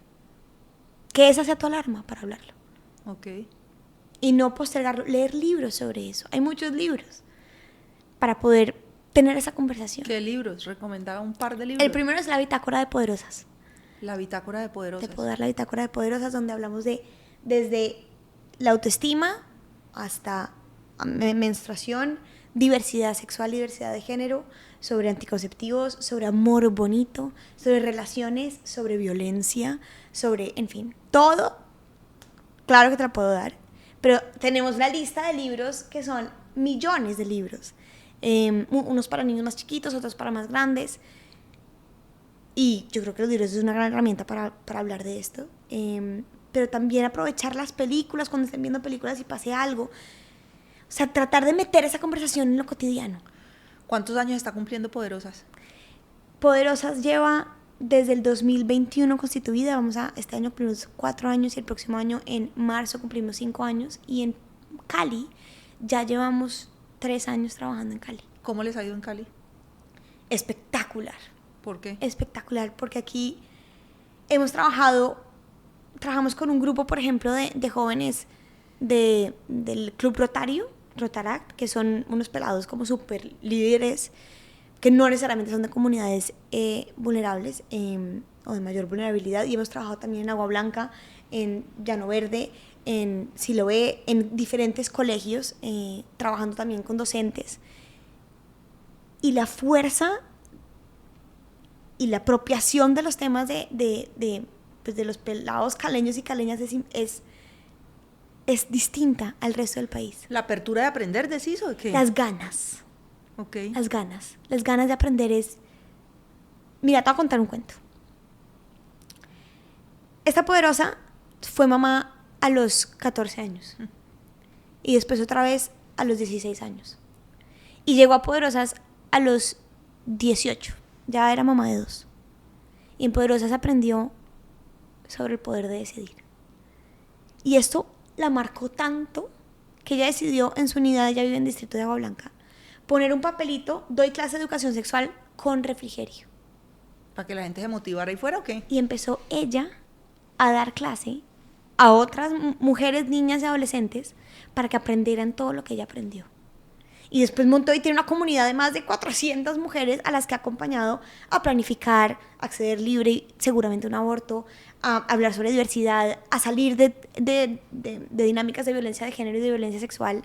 Que esa sea tu alarma para hablarlo. Ok. Y no postergarlo, leer libros sobre eso. Hay muchos libros para poder tener esa conversación. ¿Qué libros? Recomendaba un par de libros. El primero es La Bitácora de Poderosas. La Bitácora de Poderosas. Te puedo dar La Bitácora de Poderosas, donde hablamos de desde la autoestima hasta menstruación, diversidad sexual, diversidad de género, sobre anticonceptivos, sobre amor bonito, sobre relaciones, sobre violencia, sobre, en fin, todo. Claro que te la puedo dar, pero tenemos la lista de libros que son millones de libros, unos para niños más chiquitos, otros para más grandes, y yo creo que los libros es una gran herramienta para hablar de esto, pero también aprovechar las películas cuando estén viendo películas y pase algo. O sea, tratar de meter esa conversación en lo cotidiano. ¿Cuántos años está cumpliendo Poderosas? Poderosas lleva desde el 2021 constituida. Este año cumplimos 4 años y el próximo año, en marzo, cumplimos 5 años. Y en Cali ya llevamos 3 años trabajando en Cali. ¿Cómo les ha ido en Cali? Espectacular. ¿Por qué? Espectacular, porque aquí trabajamos con un grupo, por ejemplo, de jóvenes del Club Rotaract, que son unos pelados como súper líderes, que no necesariamente son de comunidades vulnerables o de mayor vulnerabilidad, y hemos trabajado también en Agua Blanca, en Llano Verde, en Siloé, en diferentes colegios, trabajando también con docentes. Y la fuerza y la apropiación de los temas de los pelados caleños y caleñas es distinta al resto del país. ¿La apertura de aprender, decís, o qué? Las ganas. Ok. Las ganas de aprender es... Mira, te voy a contar un cuento. Esta poderosa fue mamá a los 14 años. Y después otra vez a los 16 años. Y llegó a Poderosas a los 18. Ya era mamá de 2. Y en Poderosas aprendió sobre el poder de decidir. Y esto la marcó tanto que ella decidió, en su unidad, ella vive en Distrito de Agua Blanca, poner un papelito: doy clase de educación sexual con refrigerio. ¿Para que la gente se motivara y fuera o qué? Y empezó ella a dar clase a otras mujeres, niñas y adolescentes para que aprendieran todo lo que ella aprendió. Y después montó y tiene una comunidad de más de 400 mujeres a las que ha acompañado a planificar, acceder libre, seguramente un aborto, a hablar sobre diversidad, a salir de dinámicas de violencia de género y de violencia sexual.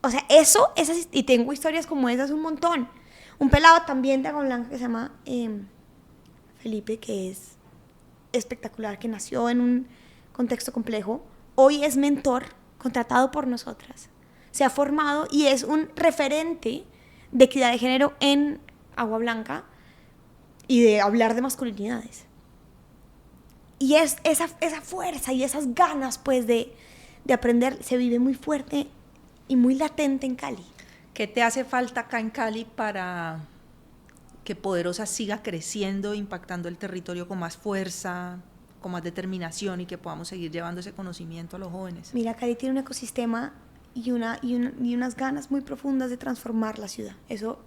O sea, esas, y tengo historias como esas un montón. Un pelado también de Agua Blanca que se llama Felipe, que es espectacular, que nació en un contexto complejo. Hoy es mentor, contratado por nosotras. Se ha formado y es un referente de equidad de género en Agua Blanca y de hablar de masculinidades. Y es esa fuerza y esas ganas, pues, de aprender, se vive muy fuerte y muy latente en Cali. ¿Qué te hace falta acá en Cali que Poderosas siga creciendo, impactando el territorio con más fuerza, con más determinación y que podamos seguir llevando ese conocimiento a los jóvenes? Mira, Cali tiene un ecosistema y unas ganas muy profundas de transformar la ciudad. Eso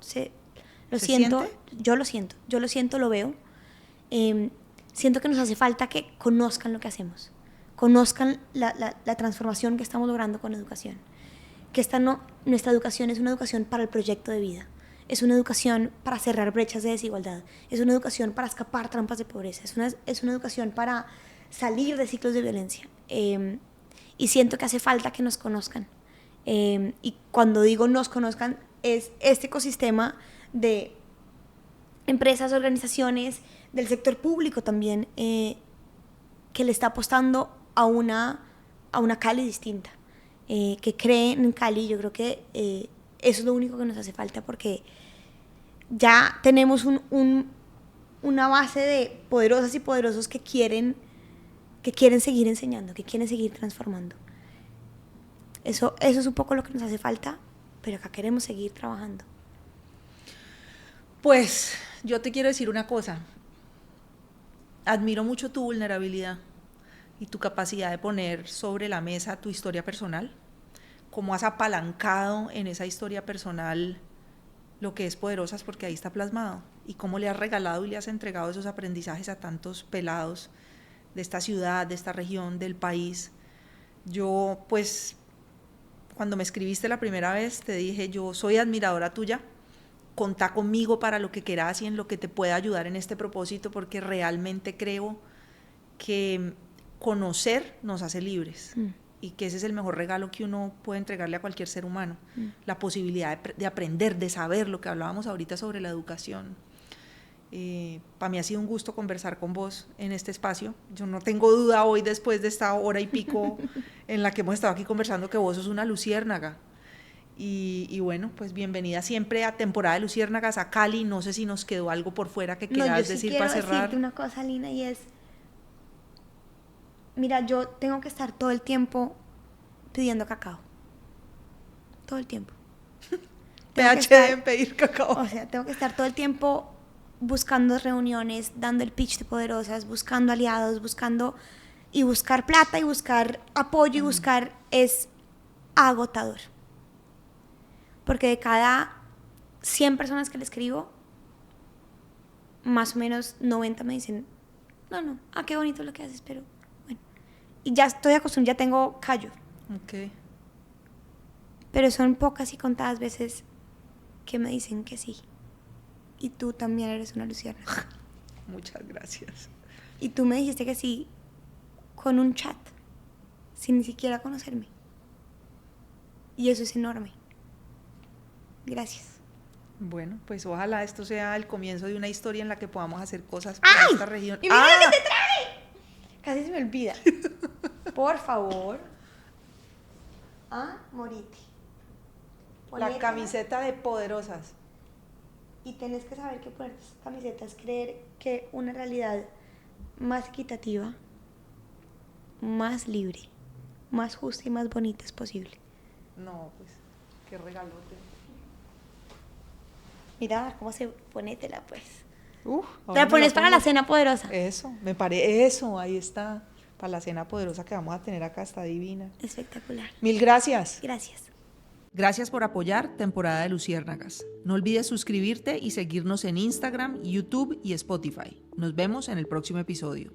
lo siento, siente? yo lo siento, lo veo. Siento que nos hace falta que conozcan lo que hacemos, conozcan la transformación que estamos logrando con educación. Que nuestra educación es una educación para el proyecto de vida, es una educación para cerrar brechas de desigualdad, es una educación para escapar trampas de pobreza, es una educación para salir de ciclos de violencia. Y siento que hace falta que nos conozcan. Y cuando digo nos conozcan, es este ecosistema de empresas, organizaciones, del sector público también, que le está apostando a una Cali distinta, que creen en Cali. Yo creo que eso es lo único que nos hace falta, porque ya tenemos una base de poderosas y poderosos que quieren seguir enseñando, que quieren seguir transformando. Eso es un poco lo que nos hace falta, pero acá queremos seguir trabajando. Pues yo te quiero decir una cosa. Admiro mucho tu vulnerabilidad y tu capacidad de poner sobre la mesa tu historia personal, cómo has apalancado en esa historia personal lo que es Poderosas, porque ahí está plasmado, y cómo le has regalado y le has entregado esos aprendizajes a tantos pelados de esta ciudad, de esta región, del país. Yo, pues, cuando me escribiste la primera vez, te dije, yo soy admiradora tuya, contá conmigo para lo que quieras y en lo que te pueda ayudar en este propósito, porque realmente creo que conocer nos hace libres y que ese es el mejor regalo que uno puede entregarle a cualquier ser humano, la posibilidad de aprender, de saber, lo que hablábamos ahorita sobre la educación. Para mí ha sido un gusto conversar con vos en este espacio. Yo no tengo duda hoy, después de esta hora y pico en la que hemos estado aquí conversando, que vos sos una luciérnaga. Y bueno, pues bienvenida siempre a Temporada de Luciérnagas, a Cali. No sé si nos quedó algo por fuera que quieras decir para cerrar. Yo quiero decirte una cosa, Lina, y es, mira, yo tengo que estar todo el tiempo pidiendo cacao. Todo el tiempo. PhD en pedir cacao. O sea, tengo que estar todo el tiempo buscando reuniones, dando el pitch de Poderosas, buscando aliados, buscar plata y buscar apoyo y buscar, es agotador. Porque de cada 100 personas que le escribo, más o menos 90 me dicen, no, qué bonito lo que haces, pero bueno. Y ya estoy acostumbrada, ya tengo callo. Okay. Pero son pocas y contadas veces que me dicen que sí. Y tú también eres una luciérnaga. Muchas gracias. Y tú me dijiste que sí con un chat, sin ni siquiera conocerme. Y eso es enorme. Gracias. Bueno, pues ojalá esto sea el comienzo de una historia en la que podamos hacer cosas para esta región. ¡Y mira lo que te trae! Casi se me olvida. Por favor. Morite. La camiseta de Poderosas. Y tenés que saber que poner estas camisetas es creer que una realidad más equitativa, más libre, más justa y más bonita es posible. No, pues, qué regalote. Mira cómo se ponétela, pues. Te la pones para la cena poderosa. Eso, eso, ahí está. Para la cena poderosa que vamos a tener acá, está divina. Espectacular. Mil gracias. Gracias. Gracias por apoyar Temporada de Luciérnagas. No olvides suscribirte y seguirnos en Instagram, YouTube y Spotify. Nos vemos en el próximo episodio.